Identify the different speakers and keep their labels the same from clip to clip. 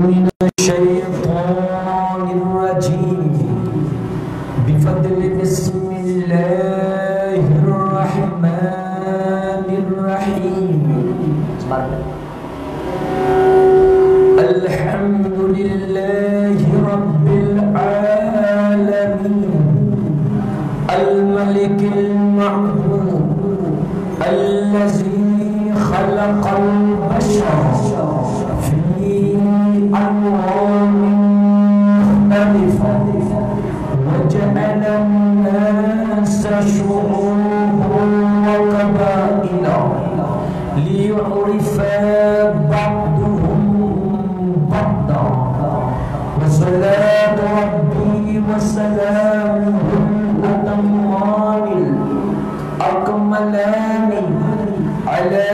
Speaker 1: من الشيطان الرجيم بفضل بسم الله الرحمن الرحيم. الحمد لله رب العالمين الملك المعبود الذي خلق البشر في أنواع مختلفة وجعل الناس شعوبا وقبائل ليعرف بعضهم بعضا. وصلاة ربي وسلامه الأتمان الأكملان على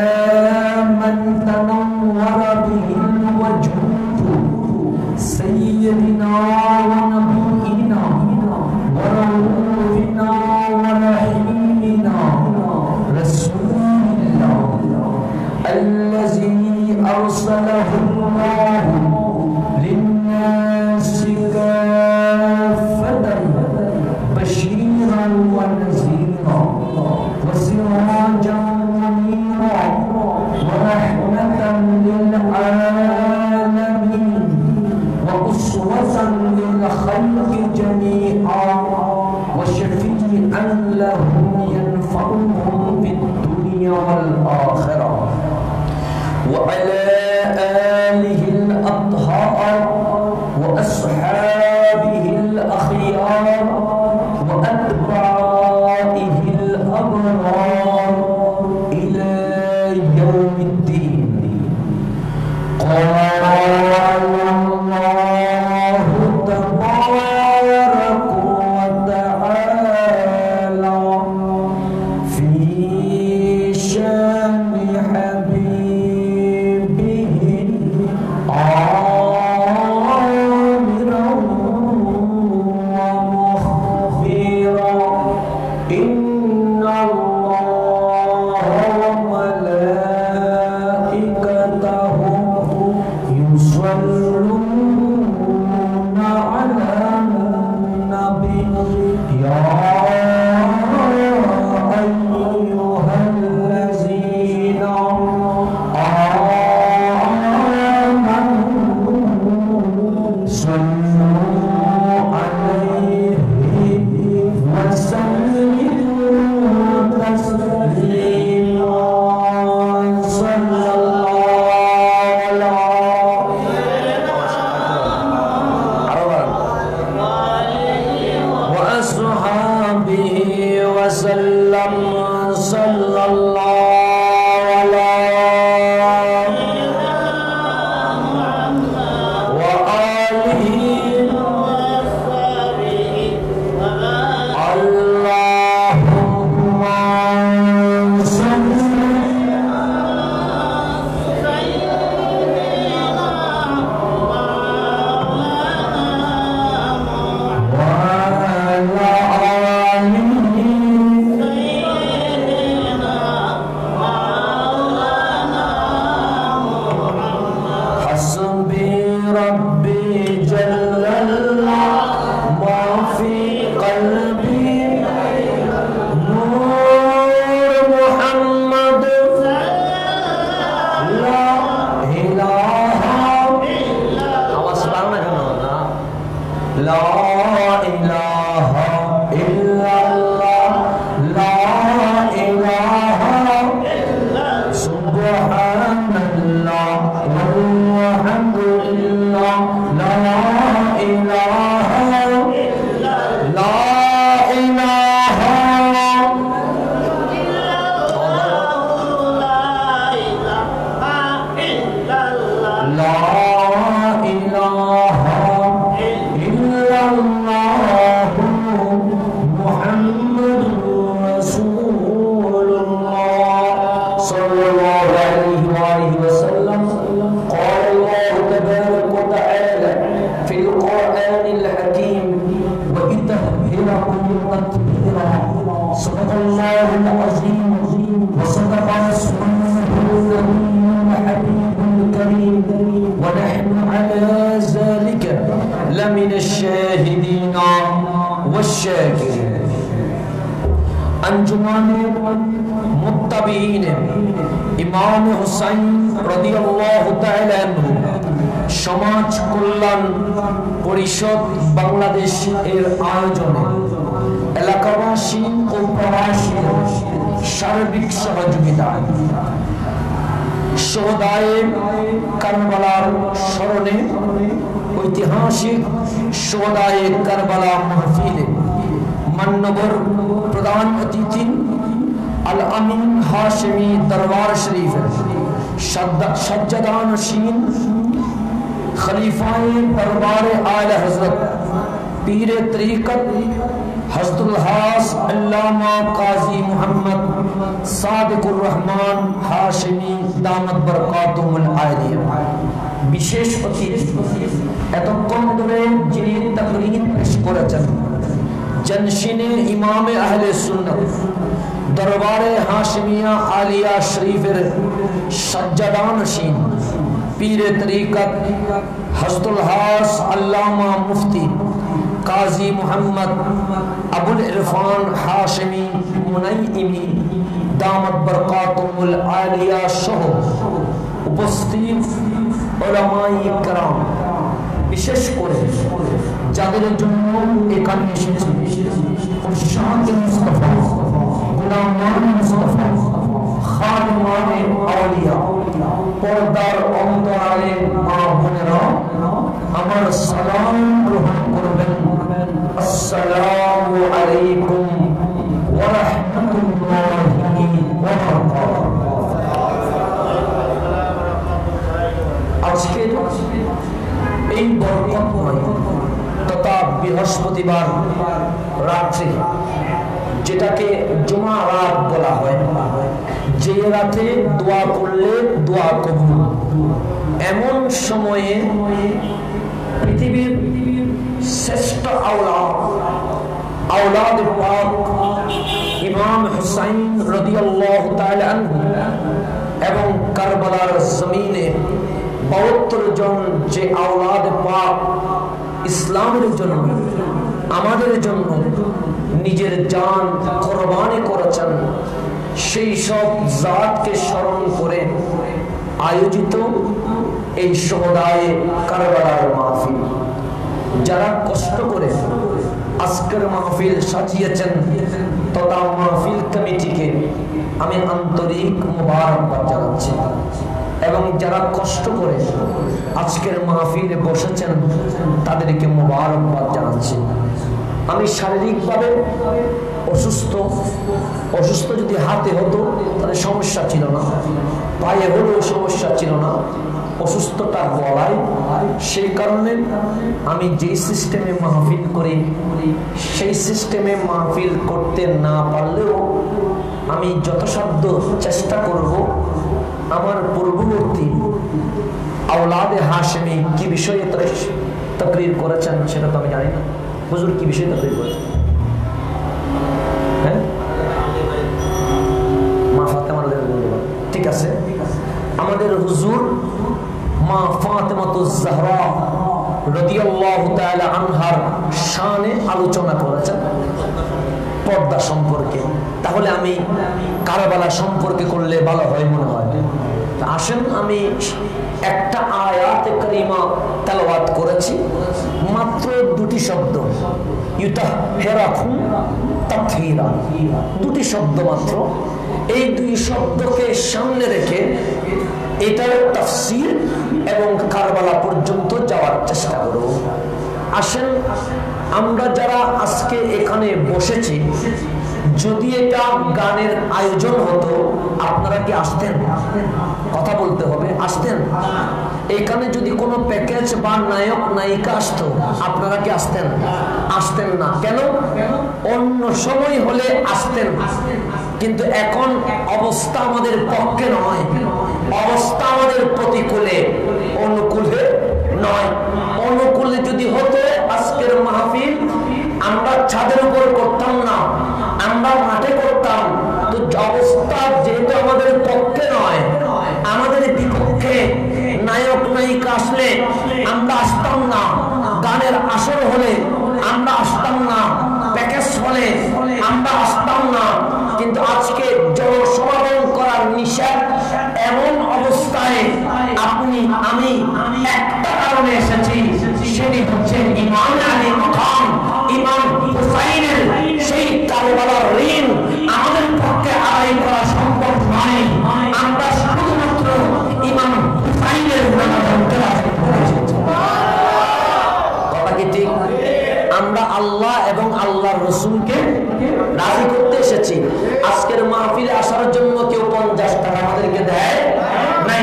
Speaker 1: من تنور به الوجود سيدنا ونبينا ورؤوفنا ورحيمنا رسول الله الذي أرسله الله للناس كافة بشيرا ونذيرا وسراجا منيرا ورحمة للعالمين وأسوة للخلق جميعا وشفيعا لهم ينفعهم في الدنيا والآخرة. وعلى آله الأطهار وأصحابه الأخيار وأتباعه الأبرار إلى يوم الدين. قال الله تبارك وتعالى في شان حبيبه آمرا ومخبرا إن الله وملائكته يصلون على النبي يا أيها الذين آمنوا صلوا عليه وسلموا تسليما. صلى وأصحابه وسلم. صلى الله وآله اللهم صل حسبي ربي جل الله ما في قلبي نور محمد لا إله إلا الله لا إله إلا الله لا إله إلا سبحان الله والحمد لله لا إله إلا لا إله لا إله إلا الله محمد رسول الله صلى الله عليه وآله وسلم. قال الله تبارك وتعالى في القرآن الحكيم وإطهركم تطهيرا. صدق الله العظيم وصدق رسوله النبي الحبيب الكريم ونحن على लमिनश शाहिदीन वश्शाकिरीन। अंजुमान मुत्तबीन इमाम हुसैन রাদিয়াল্লাহু তাআলা আনহু সমাজ কল্যাণ পরিষদ বাংলাদেশ এর আয়োজনে এলাকাবাসী ও প্রবাসীদের সার্বিক সহযোগিতা শহদায়ে কারবালার স্মরণে ঐতিহাসিক শহদায়ে কারবালা মাহফিলে মান্যবর প্রধান অতিথি আল আমিন হাশেমি দরবার শরীফের সজ্জাদানশীন खलीफाए दरबार आला हजरत पीर तरीकत हज़रतुल हास अल्लामा काजी मोहम्मद सादिकुर रहमान हाशिमी दामत बरकातुहुल आलिया विशेष अतिथि এতক্ষণ ধরে যিনি তাকরীর পেশ করেছেন জনশিনে ইমামে আহলে সুন্নাত দরবারে হাশিমিয়া আলিয়া শরীফের সজ্জাদানশীন पीर तरीकत हज़रतुल हास अल्लामा मुफ्ती काजी मोहम्मद अबुल इरफान हाशिमी मुनैइमी दामत बरकातुहुल आलिया सह उपस्थित उलमाए किराम विशेष করে যাদের জন্য এখানে এসেছি উরশাদ মুস্তাফা গুলামান মুস্তাফা খাদিমানে আউলিয়া পর্দার অন্তরালে মা বোনেরা আমার সালাম গ্রহণ করবেন। আসসালামু আলাইকুম ওয়া রাহমাতুল্লাহি ওয়া বারাকাতুহু। আজকে এই বরকতময় তথা বৃহস্পতিবার রাত্রে যেটাকে জুমা রাত বলা হয়, যে রাতে দোয়া করলে দোয়া কবুল, এমন সময়ে পৃথিবীর শ্রেষ্ঠ আওলাদ পাক ইমাম হুসাইন রাদিয়াল্লাহু তাআলা আনহু এবং কারবালার জমিনে 72 জন যে আওলাদ পাক ইসলামের জন্য আমাদের জন্য নিজের জান কুরবানি করেছেন, সেই সব জাতকে স্মরণ করে আয়োজিত এই শহদায়ে কারবালার মাহফিল। যারা কষ্ট করে আজকের মাহফিল সাজিয়েছেন তথা মাহফিল কমিটিকে আমি আন্তরিক মোবারকবাদ জানাচ্ছি, এবং যারা কষ্ট করে আজকের মাহফিলে বসেছেন তাদেরকে মোবারকবাদ জানাচ্ছি। আমি শারীরিকভাবে অসুস্থ যদি হাতে হতো তাহলে সমস্যা ছিল না, পায়ে হলেও সমস্যা ছিল না, অসুস্থতা গলায়। সেই কারণে আমি যেই সিস্টেমে মাহফিল করি সেই সিস্টেমে মাহফিল করতে না পারলেও আমি যথাসাধ্য চেষ্টা করব আমার পূর্ববর্তী আওলাদে হাশেমি কি বিষয়ে তাকরীর করেছেন সেটা তো আমি জানি না। হুজুর কি বিষয়ে তাকরীর করেছেন? হ্যাঁ, মা ফাতেমা রাদিয়াল্লাহু, ঠিক আছে। আমাদের হুজুর মা ফাতেমাতুজ জাহরা রাদিয়াল্লাহু তাআলা আনহার শানে আলোচনা করেছেন পর্দা সম্পর্কে। তাহলে আমি কারবালা সম্পর্কে করলে ভালো হয় মনে হয়। আসেন আমি একটা আয়াতে কারিমা তেলাওয়াত করেছি, মাত্র দুটি শব্দ, ইউতাহহিরাকুম তাতহীরা, দুটি শব্দ মাত্র। এই দুই শব্দকে সামনে রেখে এটার তাফসীর এবং কারবালা পর্যন্ত যাওয়ার চেষ্টা করব। আসেন আমরা যারা আজকে এখানে বসেছি, যদি এটা গানের আয়োজন হতো আপনারা কি আসতেন? কথা বলতে হবে, আসতেন? এখানে যদি কোনো প্যাকেজ বা নায়ক নায়িকা আসতো আপনারা কি আসতেন? আসতেন না। কেন? অন্য সময় হলে আসতেন, কিন্তু এখন অবস্থা আমাদের পক্ষে নয়, অবস্থা আমাদের প্রতিকূলে, অনুকূলে নয়। অনুকূলে যদি হতো আজকের মাহফিল আমরা ছাদের উপর করতাম না, আমরা মাঠে করতাম। তো অবস্থা যেহেতু আমাদের পক্ষে নয়, আমাদের বিপক্ষে, নায়ক নায়িকা আসলে আমরা আসতাম না, গানে আমাদের আসর হলে আমরা আসতাম না, প্যাকেজ হলে আমরা আসতাম না, কিন্তু আজকে জনসমাগম করার নিষেধ এমন অবস্থায় আপনি আমি একটা কারণে এসেছি, সেটি হচ্ছে ইমাম আলী মাকাম ইমাম হুসাইনের সেই কারবালার ঋণ আমাদের পক্ষে আদায় করা সম্ভব নয়। আমরা শুধুমাত্র ইমাম হুসাইনের কথা কি ঠিক? আমরা আল্লাহ এবং আল্লাহর রাসূলকে রাজি করতে এসেছি। আজকের মাহফিলে আসার জন্য কেউ 50 টাকা আমাদেরকে দেয় নাই,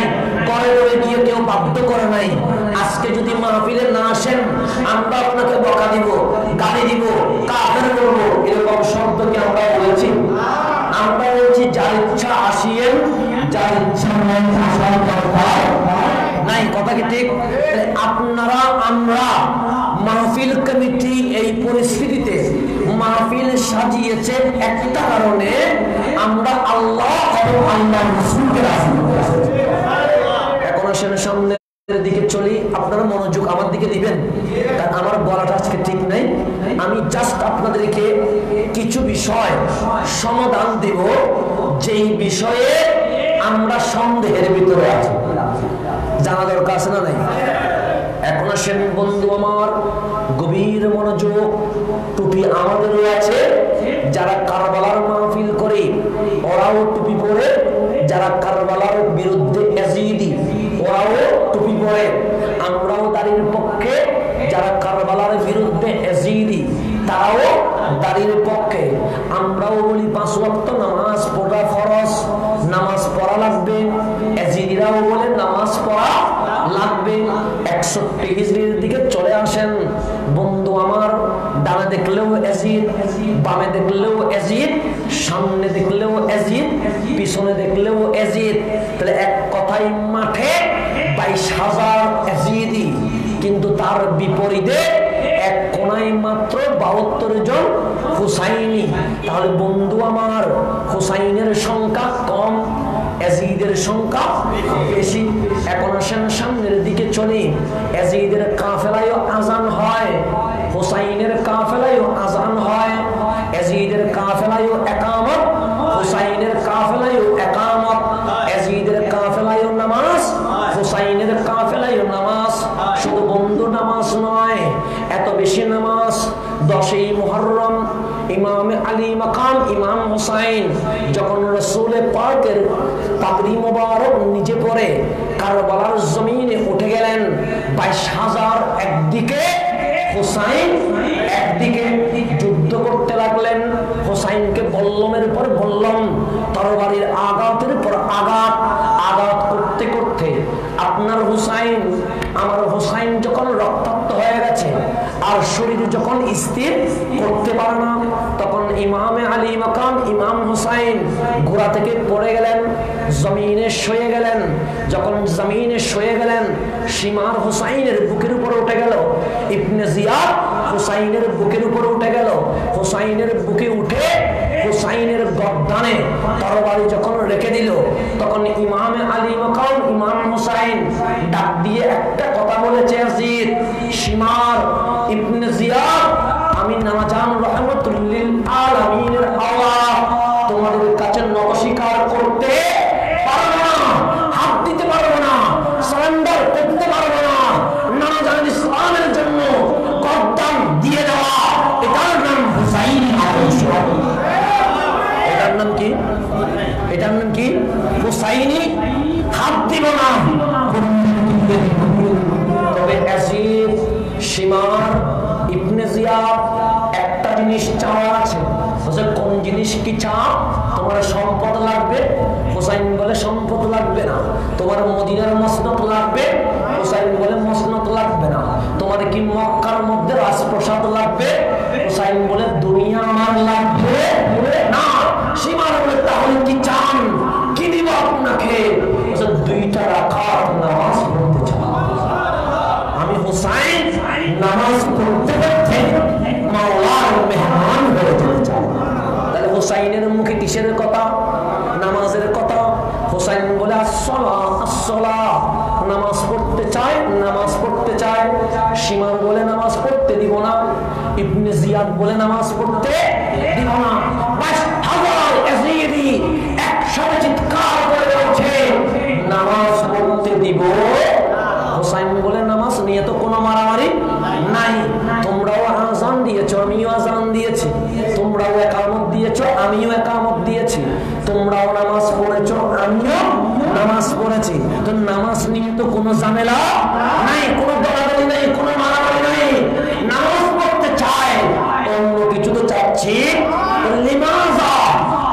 Speaker 1: করে করে গিয়ে কেউ বাধ্য করে নাই। আজকে যদি মাহফিলে না আসেন আমরা আপনাকে বকা দিব, গালি দিব, কাফের বলবো, এরকম শব্দ কি আমরা বলেছি? আমরা বলছি যার ইচ্ছা আসিয়েন, যার ইচ্ছা নাই আসার দরকার নাই। কথা কি ঠিক? আপনারা আমরা মাহফিল কমিটি এই পরিস্থিতিতে মাহফিল সাজিয়েছে একটা কারণে, আমরা আল্লাহ এবং আল্লাহর রাসূলকে রাজি করেছি। এখন আসেন সামনের দিকে চলি, আপনারা মনোযোগ আমার দিকে দিবেন, কারণ আমার বলাটা আজকে ঠিক নাই। আমি জাস্ট আপনাদেরকে কিছু বিষয় সমাধান দেব যেই বিষয়ে আমরা সন্দেহের ভিতরে আছি, জানা দরকার আছে না নাই? এখন আসেন বন্ধু আমার, গভীর মনোযোগ। টুপি আমাদেরও আছে, যারা কারবালার মাহফিল করে ওরাও টুপি পরে, যারা কারবালার বিরুদ্ধে এজিদি ওরাও টুপি পরে। আমরাও দাড়ির পক্ষে, যারা কারবালার বিরুদ্ধে এজিদি তারাও দাড়ির পক্ষে। আমরাও বলি 5 ওয়াক্ত নামাজ পড়া ফরজ, নামাজ পড়া লাগবে। এজিদিরাও বলে নামাজ পড়া লাগবে। 61 হিজরির দিকে চলে আসেন বন্ধু আমার, ডানে দেখলেও এজিদ, বামে দেখলেও এজিদ, সামনে দেখলেও এজিদ, পিছনে দেখলেও এজিদ। তাহলে এক কথাই মাঠে 22,000 এজিদি, কিন্তু তার বিপরীতে এক কোনায় মাত্র 72 জন হুসাইনি। তাহলে বন্ধু আমার, হুসাইনের সংখ্যা কম, এজিদের সংখ্যা বেশি। এখন আসেন সামনের দিকে চলি। এজিদের কাফেলায়ও আজান হয়, হুসাইনের কাফেলায়ও আজান হয়। এজিদের কাফেলায়ও একামত, হুসাইনের কাফেলায়ও একামত। এজিদের কাফেলায়ও নামাজ, হুসাইনের কাফেলায়ও নামাজ। শুধু বন্ধু নামাজ নয়, এত বেশি নামাজ। 10ই মুহররম ইমাম আলী মাকাম ইমাম হুসাইন যখন রাসূল পাকের পাগড়ি মোবারক নিজে পরে কারবালার জমিনে উঠে গেলেন, 22,000 একদিকে, হুসাইন একদিকে যুদ্ধ করতে লাগলেন। হুসাইনকে বল্লমের পর বল্লম, তরবারির আঘাতের পর আঘাত, আঘাত করতে করতে আপনার হুসাইন আমার হুসাইন যখন রক্তাক্ত হয়ে গেছে আর শরীর যখন স্থির করতে পারে না, তখন ইমামে আলী মাকাম ইমাম হুসাইন ঘোড়া থেকে পড়ে গেলেন, জমিনে শুয়ে গেলেন। যখন জমিনে শুয়ে গেলেন, সীমার হুসাইনের বুকের উপর উঠে গেল। ইবনে জিয়াদ হুসাইনের বুকের উপর উঠে গেল। হুসাইনের বুকে উঠে হুসাইনের গর্দানে তরবারি যখন রেখে দিল, তখন ইমামে আলী মাকাম ইমাম হুসাইন ডাক দিয়ে একটা কথা বলেছে, আজিদ সীমার ইবনে জিয়াদ, আমি নামাজান রাহমাতুল লিল আলামিনের আল্লাহ তোমাদের কাছে নমস্কার করতে পারবো না, হাত দিতে পারবো না, সারেন্ডার করতে পারবো না। নামাজান ইসলামের জন্য গর্দান দিয়ে দেওয়া, এটার নাম হুসাইনি আদর্শ। এটার নাম কি? এটার নাম কি? হুসাইনি। হাত দিব না। তবে এজিদ, সীমার, ইবনে জিয়াদ একটা জিনিস চাওয়া আছে। কোন জিনিস কি চাও? তোমার সম্পদ লাগবে? হুসাইন বলে সম্পদ লাগবে না। তোমার মদিনার মসনদ লাগবে? হুসাইন বলে মসনদ লাগবে না। তোমার কি মক্কার মধ্যে রাজপ্রাসাদ লাগবে? হুসাইন বলে দুনিয়া আমার লাগবে না। সীমার বলে তাহলে কি চান? কি দিব আপনাকে? 2টা রাকাত নামাজ পড়তে চাও। আমি হুসাইন নামাজ পড়তে পড়তে মাওলার মেহমান হয়ে যেতে চাই। তাহলে হুসাইনের মুখে কিসের কথা? নামাজের কথা। হুসাইন বলে আসসালাহ আসসালাহ, নামাজ পড়তে চায়, নামাজ পড়তে চায়। সীমার বলে নামাজ পড়তে দিব না, ইবনে জিয়াদ বলে নামাজ পড়তে দিব না। বাস হাজার ইয়াজিদি একসাথে চিৎকার করে বলছে নামাজ পড়তে দিব। হুসাইন বলে নামাজ নিয়ে তো কোনো মারামারি নাই, তোমরাও আযান দিয়েছো আমিও আযান দিয়েছি, তোমরাও ইকামত দিয়েছো আমিও ইকামত দিয়েছি, তোমরাও নামাজ পড়েছো আমিও নামাজ পড়েছি, তো নামাজ নিয়ে তো কোনো ঝামেলা নাই, কোনো দলাদলি নাই, কোনো মারামারি নাই। নামাজ পড়তে চায়, অন্য কিছু তো চাচ্ছি, লিমাযা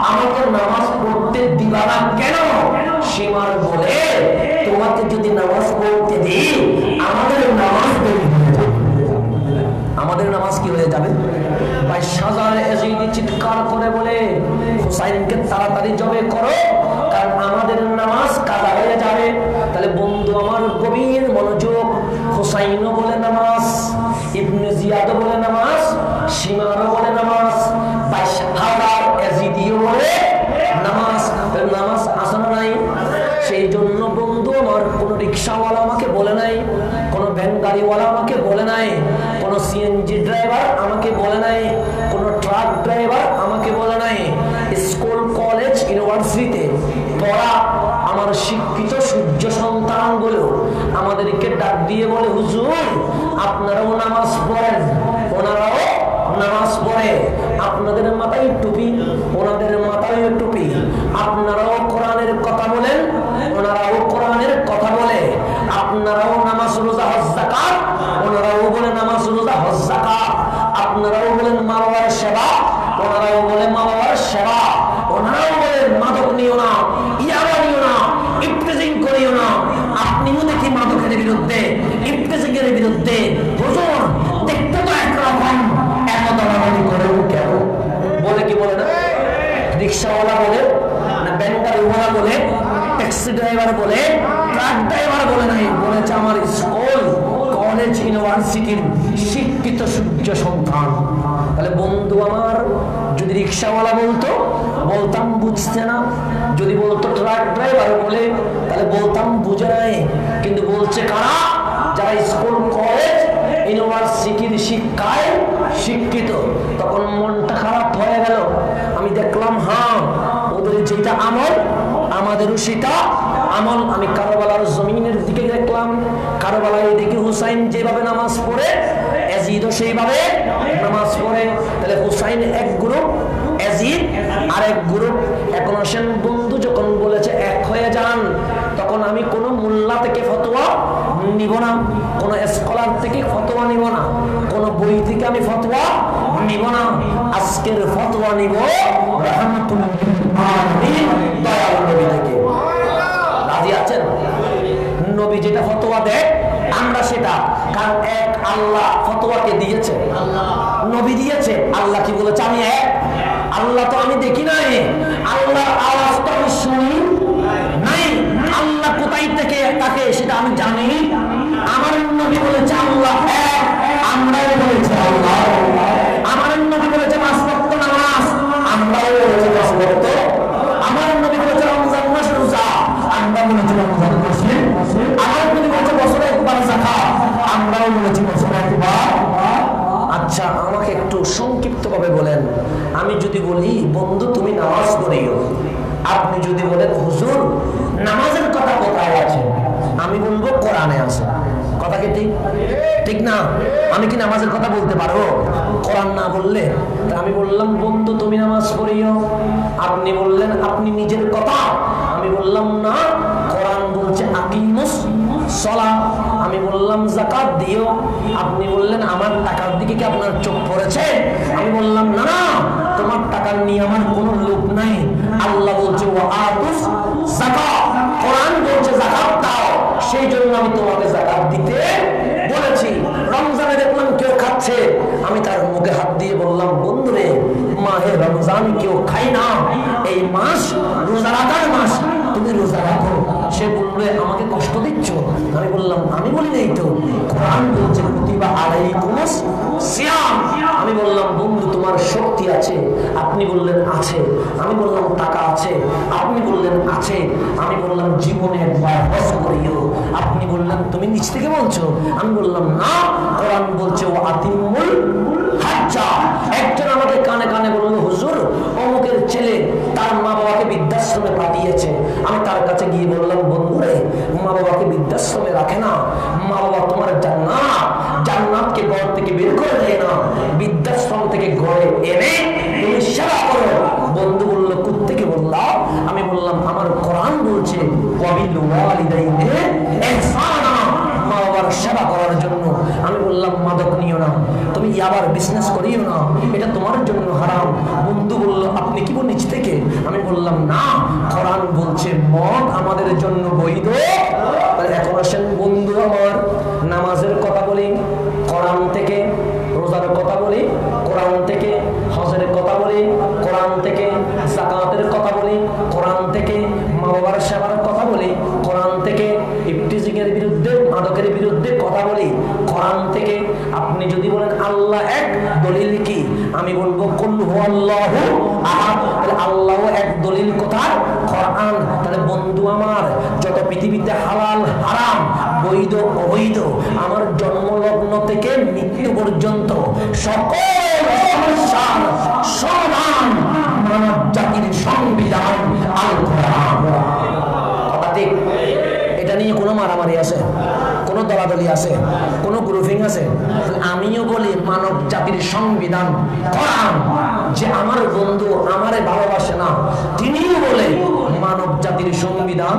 Speaker 1: আমাকে নামাজ পড়তে দিবা না কেন? সীমার বলে তোমাকে যদি নামাজ পড়তে দিই আমাদের নামাজ দেরি হয়ে যাবে। আমাদের নামাজ কি হয়ে যাবে? 22,000 ইয়াজিদি চিৎকার করে বলে হুসাইনকে তাড়াতাড়ি জবে করো, কারণ আমাদের নামাজ কাজা হয়ে যাবে। তাহলে বন্ধু আমার গভীর মনোযোগ, হুসাইনও বলে নামাজ, ইবনে জিয়াদও বলে নামাজ, সীমারও বলে নামাজ, 22,000 ইয়াজিদিও বলে নামাজ। নামাজ আসানো নাই। সেই জন্য বন্ধু আমার কোনো রিক্সাওয়ালা আমাকে বলে নাই, কোনো ভ্যান গাড়িওয়ালা আমাকে বলে নাই, কোনো সিএনজি ড্রাইভার আমাকে বলে নাই, কোনো ট্রাক ড্রাইভার আমাকে বলে নাই। স্কুল কলেজ ইউনিভার্সিটিতে পড়া আমার শিক্ষিত সূর্য সন্তানগুলো আমাদেরকে ডাক দিয়ে বলে হুজুর আপনারাও নামাজ পড়েন, ওনারাও নামাজ পড়ে, আপনাদের মাথায় টুপি ওনাদের মাথায় টুপি, আপনারাও কোরআনের কথা বলেন ওনারাও কোরআনের কথা বলে, আপনারাও নামাজ রোজা হজ যাকাত ওনারাও বলে নামাজ রোজা হজ যাকাত, আপনারাও বলেন মা বাবার সেবা ওনারাও বলে মা বাবার সেবা, ওনারাও বলেন মাদক নিও না, ইয়াবা নিও না, ইফতিজিং করিও না। আপনিও দেখি মাদকের বিরুদ্ধে ইফতিজিংয়ের বিরুদ্ধে হুজুর দেখতে তো একরকম, এত দামাদামি করেও কেন? বলে কি বলে না? রিক্সাওয়ালা বলে না, ভ্যান গাড়িওয়ালা বলে, ট্যাক্সি ড্রাইভার বলে, ট্রাক ড্রাইভার বলে নাই, বলেছে আমার স্কুল কলেজ ইউনিভার্সিটির শিক্ষিত সূর্য সন্তান। তাহলে বন্ধু আমার যদি রিক্সাওয়ালা বলতো বলতাম বুঝতে না, যদি বলতো ট্রাক ড্রাইভার বলে তাহলে বলতাম বুঝে নাই, কিন্তু বলছে কারা? যারা স্কুল কলেজ ইউনিভার্সিটির শিক্ষায় শিক্ষিত। তখন মনটা খারাপ হয়ে গেল। আমি দেখলাম হ্যাঁ ওদের যেটা আমল আমাদেরও সেটা আমল। আমি কারবালার জমিনের দিকে দেখলাম, কারবালায় দেখি হুসাইন যেভাবে নামাজ পড়ে ইয়াজিদও সেইভাবে নামাজ পড়ে। তাহলে হুসাইন এক গ্রুপ, ইয়াজিদ আরেক গ্রুপ। এখন আসেন বন্ধু যখন বলেছে এক হয়ে যান, তখন আমি কোনো মোল্লা থেকে ফতোয়া নিব না, কোনো স্কলার থেকে ফতোয়া নিব না, কোনো বই থেকে আমি ফতোয়া নিব না। আজকের ফতোয়া নিব রাহমাতুল আলামিন দয়াল নবী থেকে। রাজি আছেন? নবী যেটা ফতোয়া দেয় আমরা সেটা, কারণ এক আল্লাহ ফতোয়াকে দিয়েছে, নবী দিয়েছে। আল্লাহ কি বলেছে? আমি এক। আল্লাহ তো আমি দেখি নাই, আল্লাহর আওয়াজ তো আমি শুনি নাই, আল্লাহ কোথায় থেকে তাকে সেটা আমি জানি। আমার নবী বলেছে আল্লাহ এক, আমরাও বলেছি আল্লাহ। আমার নবী বলেছে পাঁচ ওয়াক্ত নামাজ, আমরাও বলেছি পাঁচ ওয়াক্ত। আমার নবী বলেছে রমজান মাস রোজা, আমরা বলেছি রমজান মাসে। আমার নবী বলেছে বছরে একবার যাকাত, আমরাও বলেছি বছরে একবার। আচ্ছা আমাকে একটু সংক্ষিপ্ত ভাবে বলেন, আমি যদি বলি বন্ধু তুমি নামাজ পড়িও, আপনি যদি বলেন হুজুর নামাজের কথা কোথায় আছে, আমি বলবো কোরআনে আছে। কথা কি ঠিক? ঠিক না? আমি কি নামাজের কথা বলতে পারবো কোরআন না বললে? আমি বললাম বন্ধু তুমি নামাজ পড়িও, আপনি বললেন আপনি নিজের কথা, আমি বললাম না কোরআন বলছে আকিমুস সালাহ, আমি বললাম যাকাত দিও, আপনি বললেন আমার টাকার দিকে কি আপনার চোখ পড়েছে? আমি বললাম না না তোমার টাকার নিয়ে আমার কোনো লোভ নাই। আল্লাহ বলছে ওয়া আতুস যাকাত, কোরআন বলছে যাকাত দাও, সেই জন্য আমি তোমাকে যাকাত দিতে বলেছি। রমজানে দেখলাম কেউ খাচ্ছে, আমি তার মুখে হাত দিয়ে বললাম বন্ধুরে মাহে রমজান কেউ খায় না, এই মাস রোজা রাখার মাস, তুমি রোজা রাখো। সে বলবে আমাকে কষ্ট দিচ্ছ, আমি বললাম আমি বলি নাই তো, কোরআন বলছে কুতিবা আলাইকুমুস সিয়াম। আমি বললাম বন্ধু তোমার শক্তি আছে, আপনি বললেন আছে, আমি বললাম টাকা আছে, আপনি বললেন আছে, আমি বললাম জীবনে একবার হজ করিও, আপনি বললেন তুমি নিচ থেকে বলছো। আমি বললাম না, কোরআন বলছে ও আতিমুল হাজ্জা। একজন আমাকে কানে কানে বলল, হুজুর অমুকের ছেলে তার মা বাবাকে বৃদ্ধাশ্রমে পাঠিয়েছে। আমি তার কাছে গিয়ে বললাম, বন্ধুরে মা বাবাকে বৃদ্ধাশ্রমে রাখে না, মা বাবা তোমার জান্নাত, জান্নাতকে ঘর থেকে বের করে দেয় না, বৃদ্ধাশ্রম থেকে ঘরে এনে তুমি সেবা করো। বন্ধু বলল, কোত্থেকে বললাম? আমি বললাম আমার কোরআন বলছে ওয়াবিল ওয়ালিদাইনি ইহসানা, মা বাবার সেবা করার জন্য। আমি বললাম মাদক নিও না, তুমি ইয়াবার বিজনেস করিও না, এটা তোমার জন্য হারাম। বন্ধু বলল, আপনি কি বলেন নিচ থেকে? আমি বললাম না, কোরআন বলছে মদ আমাদের জন্য বৈধ। এখন আসেন বন্ধু আমার, নামাজের কথা বলি কোরআন থেকে, রোজার কথা বলি কোরআন থেকে, হজের কথা বলি কোরআন থেকে, যাকাতের কথা বলি কোরআন থেকে, মা বাবার সেবার কথা বলি কোরআন থেকে, ইফটিজিং এর বিরুদ্ধে, মাদকের বিরুদ্ধে কথা বলি কোরআন থেকে। আপনি যদি বলেন আল্লাহ এক, দলিল কি? আমি বলবো কুল হুয়াল্লাহু আহাদ, আল্লাহ এক, দলিল কোথায়? কোরআন। তাহলে বন্ধু আমার, যত পৃথিবীতে হালাল হারাম, বৈধ অবৈধ, আমার জন্মলগ্ন থেকে মৃত্যু পর্যন্ত সকল সমস্যার সমাধান মানব জাতির সংবিধান আল কোরআন। কথা ঠিক? এটা নিয়ে কোনো মারামারি আছে, কোনো দলাদলি আছে, কোনো গ্রুপিং আছে? আমিও বলি মানব জাতির সংবিধান কোরআন। যে আমার বন্ধু আমারে ভালোবাসে না, তিনিও বলে মানব জাতির সংবিধান।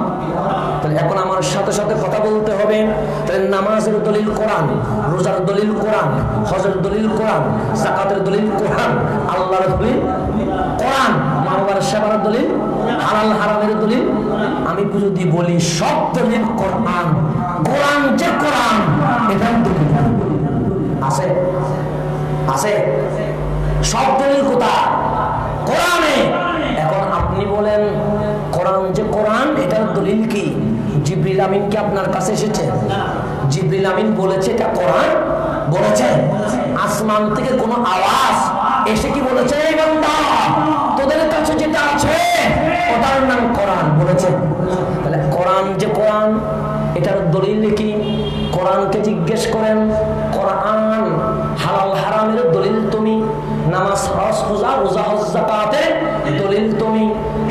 Speaker 1: তাহলে এখন আমার সাথে সাথে কথা বলতে হবে। তাহলে নামাজের দলিল কোরআন, রোজার দলিল কোরআন, হজের দলিল কোরআন, যাকাতের দলিল কোরআন, আল্লাহর দলিল কোরআন, মা বাবার সেবার দলিল, হালাল হারামের দলিল। আমি যদি বলি সব দলিল কোরআন, কোরআন যে কোরআন, এটার দলিল আছে? আছে? সব দলিল কোথায়? কোরআনে। এখন আপনি বলেন কোরআন যে কোরআন, এটার দলিল কি? জিবরিল আমিন কি আপনার কাছে এসেছে? জিবরিল আমিন বলেছে এটা কোরআন? বলেছে? আসমান থেকে কোনো আওয়াজ এসে কি বলেছে এই বান্দা তোদের কাছে যেটা আছে ওটার নাম কোরআন? বলেছে? তাহলে কোরআন যে কোরআন, এটার দলিল কি? কোরআনকে জিজ্ঞেস করেন। কোরআন হালাল হারামের দলিল তুমি, নামাজ হজ রোজা, রোজা হজ যাকাতের দলিল তুমি,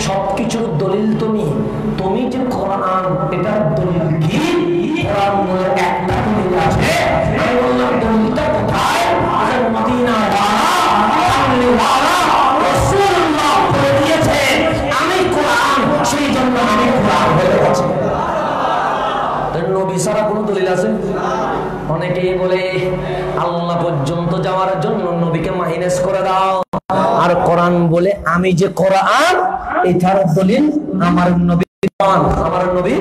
Speaker 1: সবকিছুর দলিল তুমি। তুমি যে কোরআন, এটার দলিল কি? কোরআন বলে একটা দলিল আছে। আমি বললাম দলিলটা কোথায়? মদিনা রাসূলুল্লাহ বলে দিয়েছে আমি কোরআন, সেই জন্য আমি কোরআন হয়ে গেছে। নবী ছাড়া কোনো দলিল আছে? অনেকেই বলে আল্লাহ পর্যন্ত যাওয়ার জন্য নবীকে মাইনাস করে দাও, আর কোরআন বলে আমি যে কোরআন, এটার দলিল আমার নবী, আমার নবী।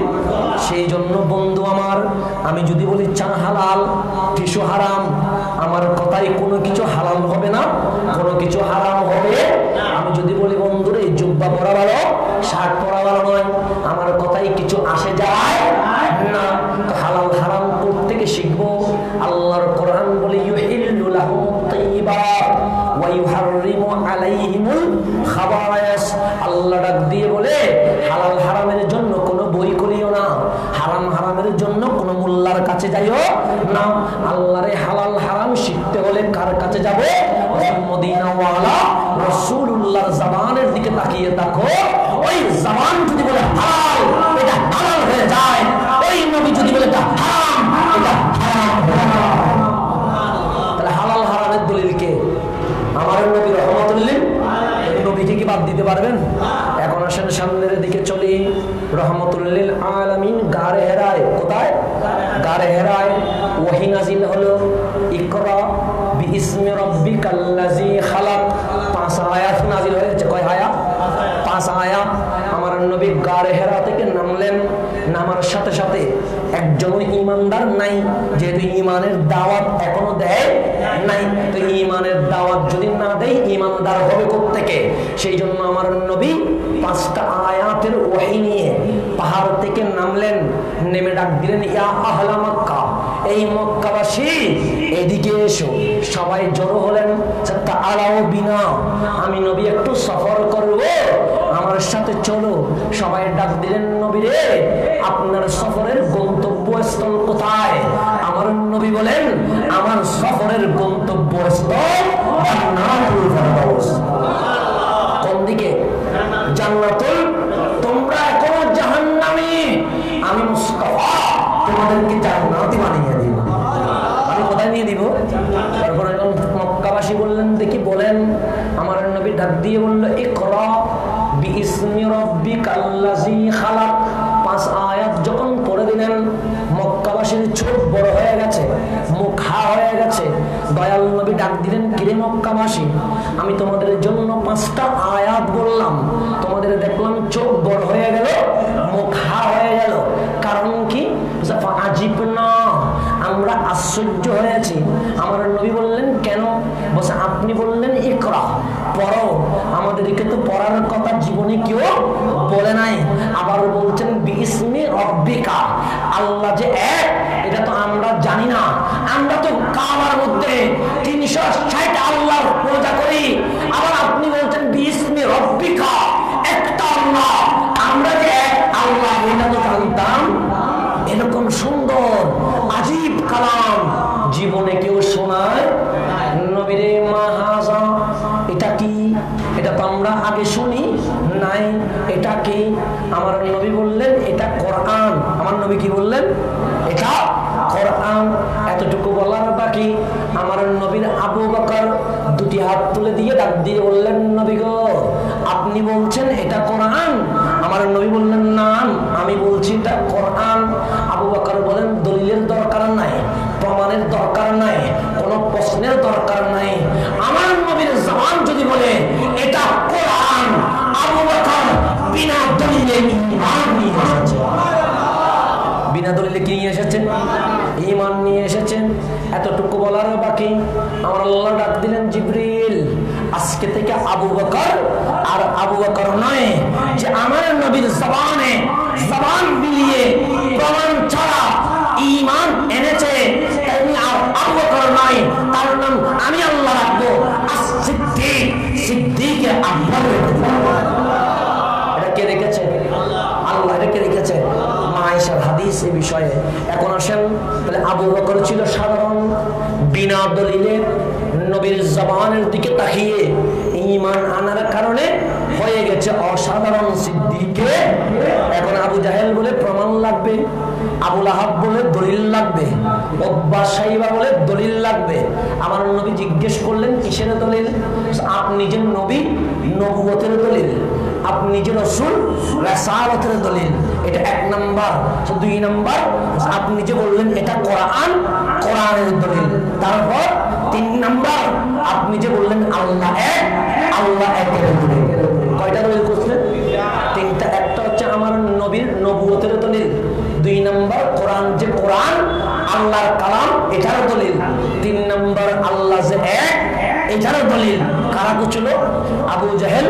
Speaker 1: সেই জন্য বন্ধু আমার, আমি যদি বলি চা হালাল, কিছু হারাম, আমার কথাই কোনো কিছু হালাল হবে না, কোনো কিছু হারাম হবে। আমি যদি বলি বন্ধুরে জুব্বা পরা ভালো, শার্ট পরা ভালো নয়, আমার কথাই কিছু আসে যায় না। হালাল হারাম থেকে শিখবো। আল্লাহর কোরআন বলে ইউহিল্লু লাহুমুত তাইয়্যিবাত ওয়া ইউহাররিমু আলাইহিমুল খাবায়েস। আল্লাহ ডাক দিয়ে বলে হালাল হারামের জন্য কোনো বই করিও না, হারাম হারামের জন্য কোনো মোল্লার কাছে যাইও না। আল্লাহরে হালাল হারাম শিখতে হলে কার কাছে যাবে? মদিনাওয়ালা রাসূলুল্লাহর জবানের দিকে তাকিয়ে দেখো। ওই জবান যদি বলে হালাল, এটা হালাল হয়ে যায়। ওই নবী যদি বলে এটা হারাম, এটা হারাম হয়ে যায়। তাহলে হালাল হারামের দলিল কে? আমার নবী রহমাতুল্লিল। নবীকে কি বাদ দিতে পারবেন? এখন আসেন সামনের দিকে চলি। রহমাতুল্লিল আলামিন গারে হেরায়, কোথায়? গারে হেরায় ওহী নাজিল হলো, ইকরা বিইসমি রাব্বিকাল্লাযী খালাক। 5 আয়াত নাজিল হয়েছে। কয় আয়াত? 5 আয়াত। আমার নবী গারে হেরা থেকে নামলেন। নামার সাথে সাথে একজন ঈমানদার নাই, যেহেতু ঈমানের দাওয়াত এখনো দেয় নাই, তো ঈমানের দাওয়াত যদি না দেয় ঈমানদার হবে কোত্থেকে? সেই জন্য আমার নবী 5টা আয়াতের ওহী নিয়ে পাহাড় থেকে নামলেন। নেমে ডাক দিলেন, ইয়া আহলা মক্কা, এই মক্কাবাসী এদিকে এসো। সবাই জড়ো হলেন। তাআলাও বিনা, আমি নবী একটু সফর করব, আমার সাথে চলো। সবাই ডাক দিলেন, নবী রে আপনার সফরের গন্তব্য গন্তব্যস্থল কোথায়? আমার নবী বলেন আমার সফরের গন্তব্যস্থল জান্নাতুল ফেরদাউস। কোন দিকে? জান্নাতুল। তোমরা এখনো জাহান্নামী, আমি মুস্তাফা তোমাদেরকে জান্নাতি বানিয়ে দিব। আমি কোথায় নিয়ে দিব? তারপর মক্কাবাসী বললেন দেখি বলেন। আমার নবী ডাক দিয়ে বলল ইকরা বিইসমি রাব্বিকাল্লাযী খালাক। 5 আয়াত যখন পড়ে দিলেন মক্কাবাসীর চোখ বড় হয়ে গেছে, মুখ হা হয়ে গেছে। দয়াল নবী ডাক দিলেন কিরে মক্কাবাসী, আমি তোমাদের জন্য 5টা আয়াত বললাম, তোমাদের দেখলাম চোখ বড় হয়ে গেল, মুখ হা হয়ে গেল, কারণ কি? আজিবনা, আমরা আশ্চর্য হয়েছি। আমার নবী বললেন কেন? বলছে আপনি বললেন ইকরা, পড়ো। আমাদেরকে তো পড়ার কথা জীবনে কেউ বলে নাই। আবার বলছেন বিইসমি রব্বিকা, আল্লাহ যে এক এটা তো আমরা জানি না। আমরা তো কাবার মধ্যে 360 আল্লাহর পূজা করি। আবার আপনি বলছেন বিইসমি রব্বিকা, একটা আল্লাহ, আমরা যে এক আল্লাহ এটা তো জানতাম। এরকম সুন্দর আজীব কালাম জীবনে কেউ শোনায়? নবীরে মাহাজা, এটা কি? এটা তো আমরা আগে শুনি নাই। এটা কি? আমার নবী বললেন এটা কোরআন। আমার নবী কি বললেন? এটা কোরআন। এতটুকু বলার বাকি আমার নবীর আবু বকর 2টি হাত তুলে দিয়ে ডাক দিয়ে বললেন নবী গো, আপনি বলছেন এটা কোরআন? আমার নবী বললেন না, আমি বলছি এটা কোরআন। আবু বকর বলেন দলিলের দরকার নাই, প্রমাণের দরকার নাই, কোনো প্রশ্নের দরকার নাই। আমার নবীর জবান যদি বলে এটা কোরআন, আবু বকর বিনা দলিলে ঈমান নিয়ে এসেছে। বিনা দলিলে কি নিয়ে এসেছেন? ঈমান নিয়ে এসেছেন। এতটুকু বলার বাকি আমার আল্লাহ ডাক দিলেন জিবরিল, আজকে থেকে আবু বকর আর আবু বকর নয়, যে আমার নবীর জবানে জবান বিলিয়ে প্রমাণ ছাড়া ঈমান এনেছে তেমনি আর আবু বকর নয়, তার নাম আমি আল্লাহ রাখবো as-সিদ্দিক, সিদ্দিকের আকবর। এটা কে রেখেছে? আল্লাহ রেখে রেখেছে। মা আয়েশার হাদিস এই বিষয়ে। এখন আসেন, তাহলে আবু বকর ছিল সাধারণ, বিনা দলিলে নবীর জবানের দিকে তাকিয়ে ঈমান আনার কারণে হয়ে গেছে অসাধারণ সিদ্দিকে। এখন আবু জাহেল বলে প্রমাণ লাগবে, আবু লাহাব বলে দলিল লাগবে, উতবা শাইবা বলে দলিল লাগবে। আমার নবী জিজ্ঞেস করলেন কিসের দলিল? আপনি যে নবী, নবুয়তের দলিল। আপনি যে রাসূল, রাসালাতের দলিল। এটা 1 নাম্বার। 2 নাম্বার আপনি যে বললেন এটা কোরআন, কোরআনের দলিল। তারপর 3 নাম্বার আপনি যে বললেন আল্লাহ এক, আল্লাহ একের দলিল। কয়টা দলিল করছেন? 3টা। একটা হচ্ছে আমার নবীর নবুয়তের দলিল। 2 নাম্বার কোরআন যে কোরআন আল্লাহর কালাম এটার দলিল। 3 নাম্বার আল্লাহ যে এক এটার দলিল। কারা ছিল? আবু জাহেল,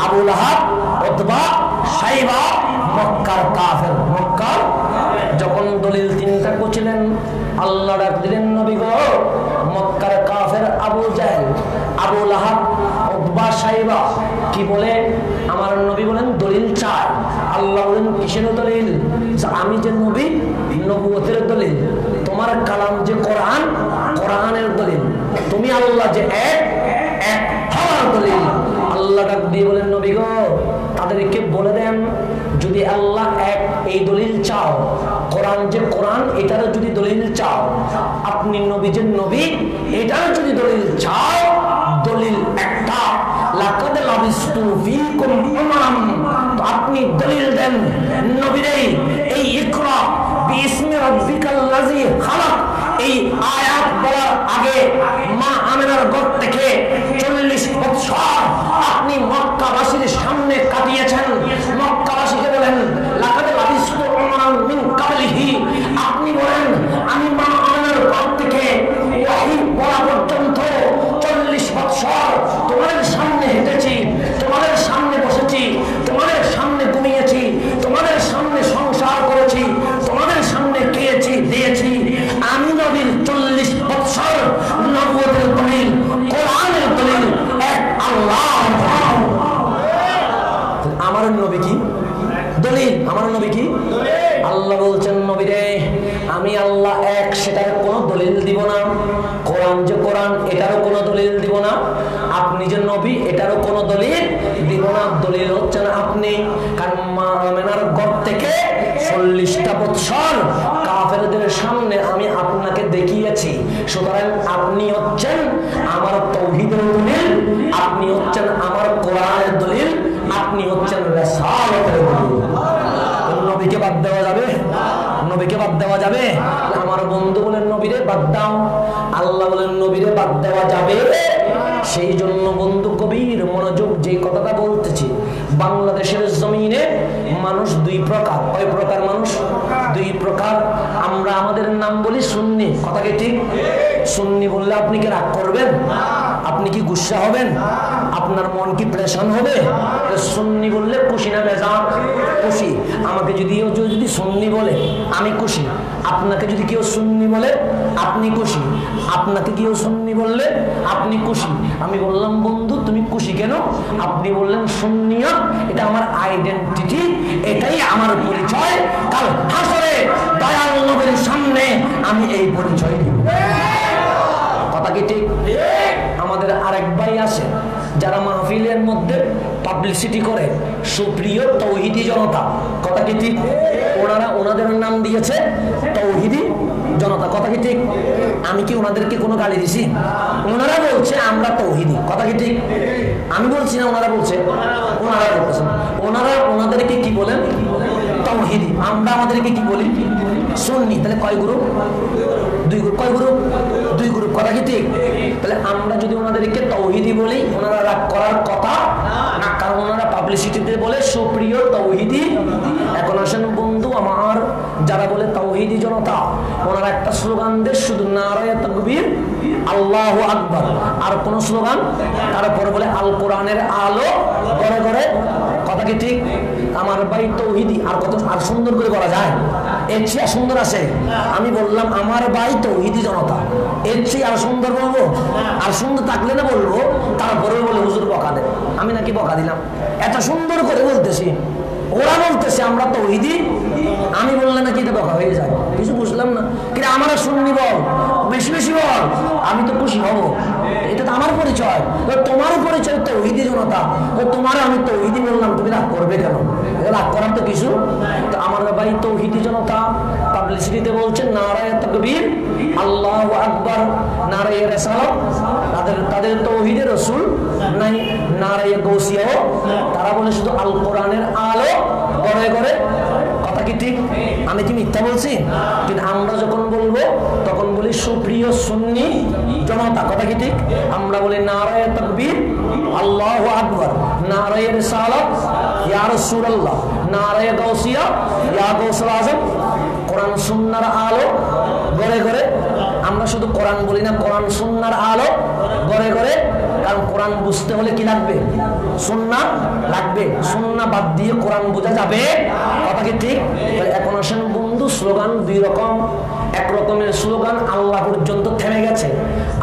Speaker 1: আবু লাহাব, উতবা, শাইবা, মক্কার কাফের। মক্কার যখন দলিল 3টা করছিলেন, আল্লাহ ডাক দিলেন নবী গো, মক্কার কাফের আবু জাহেল, আবু লাহাব, উতবা, শাইবা কি বলে? আমার নবী বলেন দলিল চায়। আল্লাহ বলেন কিসের দলিল? আমি যে নবী, নবুয়তের দলিল। তোমার কালাম যে কোরআন, কোরআনের দলিল। তুমি আল্লাহ যে এক, এক হওয়ার দলিল। আল্লাহ ডাক দিয়ে বলেন নবী গো, তাদেরকে বলে দেন যদি আল্লাহ এক এই দলিল চাও, কোরআন যে কোরআন এটার যদি দলিল চাও, আপনি নবী যে নবী এটার যদি দলিল চাও, দলিল একটা, লাকাদ লাবিস্তু ফীকুম উমাম। তো আপনি দলিল দেন নবীরে এই ইকরা বিইসমি রাব্বিকাল্লাযী খালাক এই আয়াত বলার আগে মা আমিনার গর্ভ থেকে 40 বছর আপনি মক্কাবাসীর সামনে কাটিয়েছেন। মক্কাবাসীকে বলেন লাকাদ লাবিস্তু উমারান মিন কাবলিহি। আপনি বলেন আমি মা আমিনার গর্ভ থেকে ওহী বলা পর্যন্ত 40 বছর তোমাদের সামনে হেঁটেছি, তোমাদের সামনে বসেছি, তোমাদের সামনে ঘুমিয়েছি, তোমাদের সামনে সংসার করেছি, তোমাদের সামনে খেয়েছি, দিয়েছি। আমি নবীর 40 কোরআন এটারও কোনো দলিল দিব না, আপনি যে নবী এটারও কোনো দলিল দিব না। দলিল হচ্ছে না আপনি, কারণ মা আমেনার ঘর থেকে 40টা বছর কাফেরদের সামনে আমি আপনাকে দেখিয়েছি। সুতরাং আপনি হচ্ছেন আমার তাওহীদের দলিল, আপনি হচ্ছেন আমার কোরআনের দলিল, আপনি হচ্ছেন রিসালাতের দলিল। নবীকে বাদ দেওয়া যাবে? নবীকে বাদ দেওয়া যাবে? আমার বন্ধু বলেন নবীরে বাদ দাও, আল্লাহ বলেন নবীরে বাদ দেওয়া যাবে? সেই জন্য বন্ধু গভীর মনোযোগ যে কথাটা বলতেছি, বাংলাদেশের জমিনে মানুষ দুই প্রকার। কয় প্রকার মানুষ? দুই প্রকার। আমরা আমাদের নাম বলি সুন্নি, কথা কি ঠিক? সুন্নি বললে আপনি কি রাগ করবেন? আপনি কি গুসা হবেন? আপনার মন কি প্রেশান হবে? সুন্নি বললে খুশি না বেজার? খুশি। আমাকে যদি সুন্নি বলে আমি খুশি, আপনাকে যদি কেউ সুন্নি বলে আপনি খুশি, আপনাকে কেউ সুন্নি বললে আপনি খুশি। আমি বললাম বন্ধু তুমি খুশি কেন? আপনি বললেন সুন্নিয়ত এটা আমার আইডেন্টিটি, এটাই আমার পরিচয়, কাল হাসরে দয়াল নবীর সামনে আমি এই পরিচয় দিব। কথা কি ঠিক? আমাদের আরেক ভাই আছে যারা মাহফিলের মধ্যে পাবলিসিটি করে, সুপ্রিয় তৌহিদি জনতা, কথা কি ঠিক? ওনাদের নাম দিয়েছে তৌহিদি জনতা, কথা কি ঠিক? আমি কি ওনাদেরকে কোনো গালি দিছি? ওনারা বলছে আমরা তৌহিদি, কথা কি ঠিক? আমি বলছি না, ওনারা বলছে, ওনারা বলছেন। ওনাদেরকে কি বলেন? তৌহিদি। আমরা আমাদেরকে কি বলি? সুন্নি। তাহলে কয় গ্রুপ? দুই গ্রুপ। কয় গ্রুপ? দুই গ্রুপ, কথা কি ঠিক? তাহলে আমরা যদি ওনাদেরকে তৌহিদি বলি, ওনারা রাগ করার কথা না, কারণ ওনারা পাবলিসিটিতে বলে সুপ্রিয় তৌহিদি। এখন আসেন বন্ধু আমার, যারা বলে তৌহিদি জনতা, ওনারা একটা স্লোগান দেয় শুধু নারায়ে তাকবীর আল্লাহু আকবার, আর কোন স্লোগান? তারপরে বলে আল কোরআনের আলো ঘরে ঘরে, কথা কি ঠিক? আমার ভাই তৌহিদি। আর কত আর সুন্দর করে বলা যায়? এর চেয়ে সুন্দর আছে? আমি বললাম আমার ভাই তৌহিদি জনতা, এর চেয়ে আর সুন্দর বলবো? আর সুন্দর থাকলে না বলবো, তারপরে বলে হুজুর বকা দেয়। আমি নাকি বকা দিলাম? এত সুন্দর করে বলতেছি, ওরা বলতেছে আমরা তৌহিদি, আমি বললাম নাকি এটা বকা হয়ে যায়? কিছু বুঝলাম না। কিন্তু আমার শুননি বল, বেশি বেশি বল, আমি তো খুশি হব। এটা তো আমার পরিচয়, তোমার পরিচয় তৌহিদি জনতা, তোমার আমি তৌহিদি বললাম, তুমি রাগ করবে কেন? রাগ করার তো কিছু। তো আমার ভাই তৌহিদি জনতা পাবলিসিটিতে বলছে নারায়ে তাকবীর আল্লাহু আকবার, নারায়ে রিসালাত, তাদের তৌহিদে রাসূল নাই, নারায়ে গাউসিয়া, তারা বলে শুধু আল কোরআনের আলো ঘরে ঘরে, কথা কি ঠিক? আমি কি মিথ্যা বলছি? কিন্তু আমরা যখন বলবো তখন বলি সুপ্রিয় সুন্নি জনতা, কথা কি ঠিক? আমরা বলি নারায়ে তাকবীর আল্লাহু আকবার, নারায়ে রিসালাত ইয়া রাসূলুল্লাহ, নারায়ে গাউসিয়া ইয়া গাউসুল আজম, কোরআন সুন্নাহর আলো ঘরে ঘরে। আমরা শুধু কোরআন বলি না, কোরআন সুন্নাহর আলো ঘরে ঘরে। কারণ কোরআন বুঝতে হলে কি লাগবে? সুন্নাহ লাগবে। সুন্নাহ বাদ দিয়ে কোরআন বোঝা যাবে, কথা কি ঠিক? এখন আসেন বন্ধু, স্লোগান দুই রকম। এক রকমের স্লোগান আল্লাহ পর্যন্ত থেমে গেছে,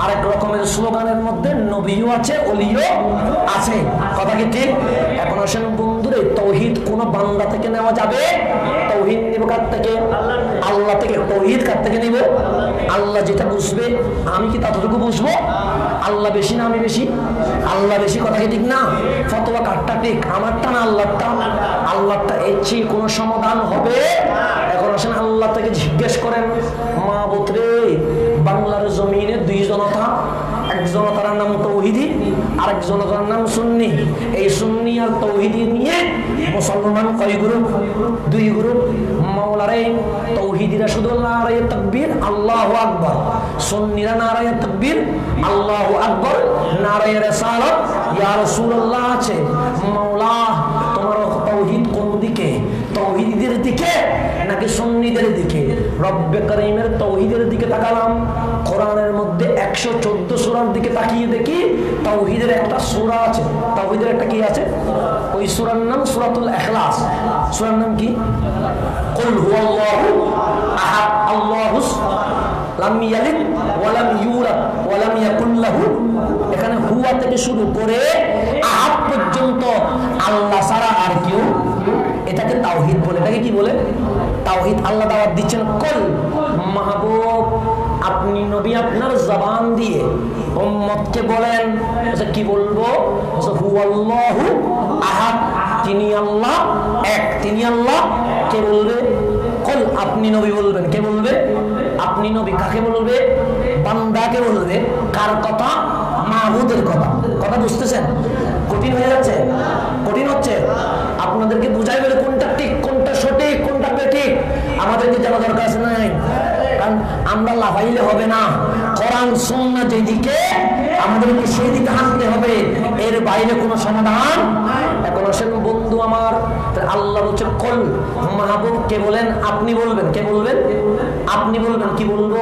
Speaker 1: আর এক রকমের স্লোগানের মধ্যে নবীও আছে, ওলিও আছে, কথা কি ঠিক? এখন আসেন বন্ধুরে, তৌহিদ কোন বান্দা থেকে নেওয়া যাবে? তৌহিদ নিব কার থেকে? আল্লাহ থেকে। তৌহিদ কার থেকে নিব? আল্লাহ যেটা বুঝবে আমি কি ততটুকু বুঝবো? আল্লাহ বেশি না আমি বেশি? আল্লাহ বেশি, কথা কি ঠিক না? ফতোয়া কারটা ঠিক? আমারটা না আল্লাহরটা? আল্লাহরটা। এর চেয়ে কোনো সমাধান হবে? এখন আসেন আল্লাহ থেকে জিজ্ঞেস করেন, মা বোতরে বাংলার জমিনে দুই জনতা, এক জনতার নাম তৌহিদি, আরেক জনতার নাম সুন্নি। এই সুন্নি আর তৌহিদি নিয়ে মুসলমান কয় গ্রুপ? দুই গ্রুপ। মাওলারে তৌহিদিরা শুধু নারায়ে তাকবীর আল্লাহু আকবার, সুন্নিরা নারায়ে তাকবীর আল্লাহু আকবার, নারায়ে রিসালাত ইয়া রাসূলুল্লাহ আছে। মাওলা তোমার তৌহিদ কোন দিকে? তৌহিদীদের দিকে নাকি সুন্নিদের দিকে? রব্বে কারীমের তৌহিদের দিকে তাকালাম, কোরআনের মধ্যে 114 সূরার দিকে তাকিয়ে দেখি তাওহীদের একটা সূরা আছে। তাওহীদের একটা কি আছে? ওই সূরার নাম সূরাতুল ইখলাস। সূরার নাম কি? কুল হুয়াল্লাহু আহাদ আল্লাহুস লাম ইয়ালিদ ওয়া লাম ইউলাদ ওয়া লাম ইয়াকুল লাহু। এখানে হুয়া থেকে শুরু করে আহাদ পর্যন্ত আল্লাহ ছাড়া আর কেউ, এটাকে তাওহীদ বলে। এটাকে কি বলে? তাওহীদ। আল্লাহ দাওয়াত দিচ্ছেন, কুল মাহবুব আপনি নবী আপনার জবান দিয়ে উম্মতকে বলেন, কি বলবো? হুয়াল্লাহু আহাদ, তিনি আল্লাহ এক, তিনি আল্লাহ। কে বলবে? কল, আপনি নবী বলবেন। কে বলবে? আপনি নবী। কাকে বলবে? বান্দাকে বলবে। কার কথা? মাহবুদের কথা। কথা বুঝতেছেন? কঠিন হয়ে যাচ্ছে? কঠিন হচ্ছে? আপনাদেরকে বুঝাই বলে কোনটা ঠিক, কোনটা সঠিক, কোনটা বেঠিক আমাদেরকে জানা দরকার আছে নাই? কারণ আমরা লাফাইলে হবে না। কোরআন সুন্নাহ যেদিকে, আমাদেরকে সেই দিকে হাঁটতে হবে, এর বাইরে কোনো সমাধান। এখন আসেন বন্ধু আমার, আল্লাহ বলছে কল, মাহবুবকে বলেন আপনি বলবেন। কে বলবেন? আপনি বলবেন। কি বলবো?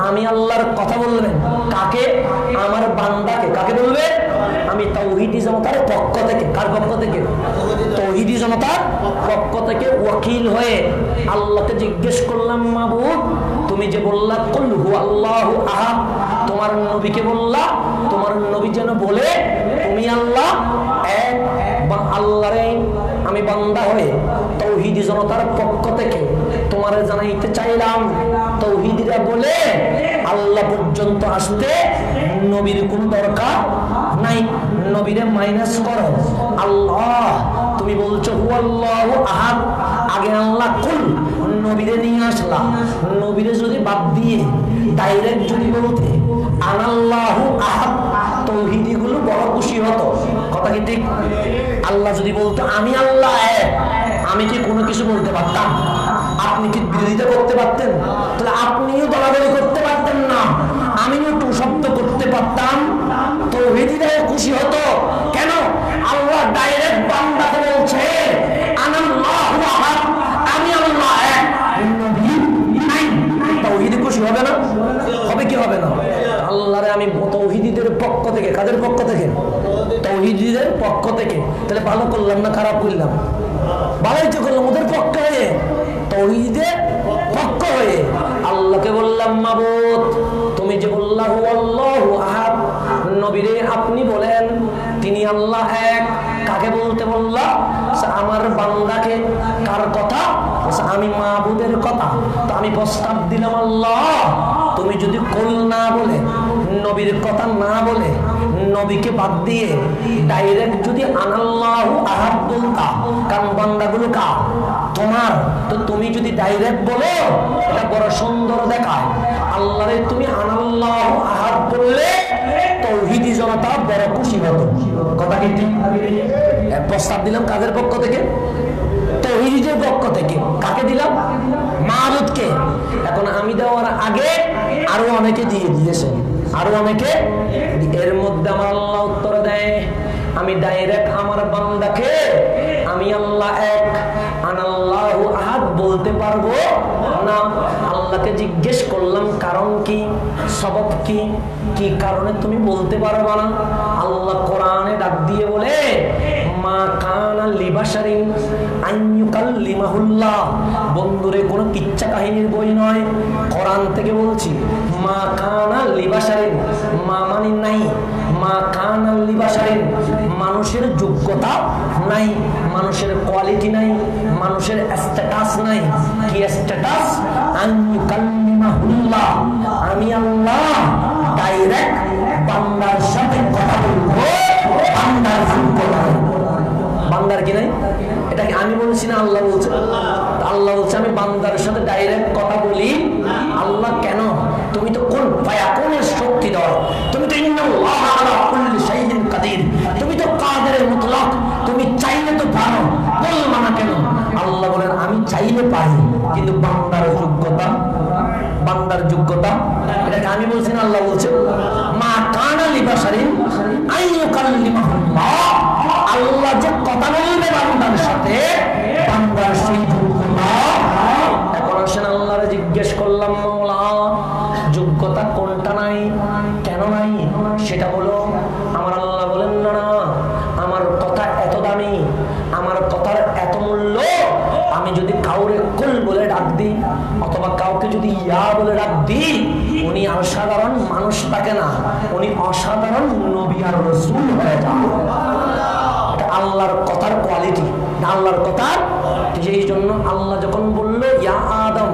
Speaker 1: আমি আল্লাহর কথা বলবেন। কাকে? আমার বান্দাকে। কাকে বলবে? আমি তাওহীদি জনতার পক্ষ থেকে। কার পক্ষ থেকে? তাওহীদি জনতার পক্ষ থেকে ওয়াকিল হয়ে আল্লাহকে জিজ্ঞেস করলাম, মাহবুব তুমি যে বললা কুল হুয়াল্লাহু আহাদ, তোমার নবীকে বললা, তোমার নবী যেন বলে তুমি আল্লাহ এক। আল্লাহরে আমি বান্দা হয়ে তাওহীদি জনতার পক্ষ থেকে তোমার জানাইতে চাইলাম, তাওহীদিরা বলে আল্লাহ পর্যন্ত আসতে নবীর কোনো দরকার নাই, নবীরে মাইনাস করো। আল্লাহ তুমি বলছো হুয়াল্লাহু আহাদ, আগে আল্লাহ কুল, নবীরে নিয়ে আসলাম। নবীরে যদি বাদ দিয়ে ডাইরেক্ট যদি বলতে আনাল্লাহু আহাদ, তাওহীদি গুলো বড় খুশি হতো। কথা কি ঠিক? আল্লাহ যদি বলতো আমি আল্লাহ এক, আমি কি কোনো কিছু বলতে পারতাম? আপনি কি বিরোধিতা করতে পারতেন? তাহলে আপনিও দলাদলি করতে পারতেন না, আমিও টু শব্দ করতে পারতাম, তাওহীদিরাও খুশি হতো। কেন? আল্লাহ ডাইরেক্ট বান্দাকে বলছে আনাল্লাহু আহাদ, আমি আল্লাহ এক, নবী নাই। তাওহীদি খুশি হবে না? হবে কি হবে না? আল্লাহরে আমি তাওহীদীদের পক্ষ থেকে। কাদের পক্ষ থেকে? তাওহীদীদের পক্ষ থেকে। তাহলে ভালো করলাম না খারাপ করলাম? ভালোই তো করলাম, ওদের পক্ষ হয়ে, তাওহীদের পক্ষ হয়ে আল্লাহকে বললাম, মাবুদ তুমি যে বললা হুয়াল্লাহু আহাদ, নবীরে আপনি বলেন তিনি আল্লাহ এক। কাকে বলতে বললা? আমার বান্দাকে। কার কথা? আমি মাবুদের কথা। তো আমি প্রস্তাব দিলাম, আল্লাহ তুমি যদি কুল না বলে, নবীর কথা না বলে, নবীকে বাদ দিয়ে ডাইরেক্ট যদি আনাল্লাহু আহাদ বলতা, কারণ বান্দাগুলো কার? তোমার। তো তুমি যদি ডাইরেক্ট বলো, এটা বড় সুন্দর দেখায়। আল্লাহরে তুমি আনাল্লাহু আহাদ বললে তাওহীদি জনতা বড় খুশি হতো। কথা কি ঠিক? প্রস্তাব দিলাম কাদের পক্ষ থেকে? তাওহীদের পক্ষ থেকে। কাকে দিলাম? মাবুদকে। এখন আমি দেওয়ার আগে আরো অনেকে দিয়ে দিয়েছেন, আরো অনেকে। এর মধ্যে আমার আল্লাহ উত্তর দেয়, আমি ডাইরেক্ট আমার বান্দাকে আমি আল্লাহ এক, আনাল্লাহু আহাদ বলতে পারবো না। আল্লাহকে জিজ্ঞেস করলাম কারণ কি, সবব কি, কি কারণে তুমি বলতে পারবা না? আল্লাহ কোরআনে ডাক দিয়ে বলে, মা কানা লিবাশারিন আন ইউকাল্লিমাহুল্লাহ। বন্ধুরে কোনো কিচ্ছা কাহিনীর বই নয়, কোরআন থেকে বলছি। মা কানা লিবাশারিন, মা মানে নাই, মা কানা লিবাশারিন মানুষের যোগ্যতা নাই, মানুষের কোয়ালিটি নাই, মানুষের স্ট্যাটাস নাই। কি স্ট্যাটাস? আন ইউকাল্লিমাহুল্লাহ, আমি আল্লাহ ডাইরেক্ট বান্দার সাথে কথা বলবো, বান্দার যোগ্যতা। বান্দার কি নাই? এটা কি আমি বলছি না আল্লাহ বলছে? আল্লাহ বলছে আমি বান্দার সাথে ডাইরেক্ট কথা বলি। আল্লাহ কেন? তুমি তো কোন ফায়াকুনের শক্তি দাও, তুমি তো ইন্নাল্লাহ আলা কুল্লি শাইইন কাদির, তুমি তো কাদের মুতলাক, তুমি চাইলে তো পারো, বলবা না কেন? আল্লাহ বলেন আমি চাইলে পারি, কিন্তু বান্দার যোগ্যতা, বান্দার যোগ্যতা এটাকে আমি বলছি না আল্লাহ বলছে। মা কানা লিবাশারিন আন ইউকাল্লিমাহুল্লাহ, আল্লাহ যে কথা বলবে বান্দার সাথে, বান্দার সেই যোগ্যতা। এখন আসেন আল্লাহরে জিজ্ঞেস করলাম, মাওলা যোগ্যতা কোনটা নাই, কেন নাই সেটা বলো। আমার আল্লাহ বলেন, না না, আমার কথা এত দামি, আমার কথার এত মূল্য, আমি যদি কাউরে কুল বলে ডাক দিই, অথবা কাউকে যদি ইয়া বলে ডাক দিই, উনি অসাধারণ মানুষ থাকে না, উনি অসাধারণ নবী আর রাসূল হয়ে যান। এটা আল্লাহর কথার কোয়ালিটি, আল্লাহর কথার। সেই জন্য আল্লাহ যখন বলল ইয়া আদম,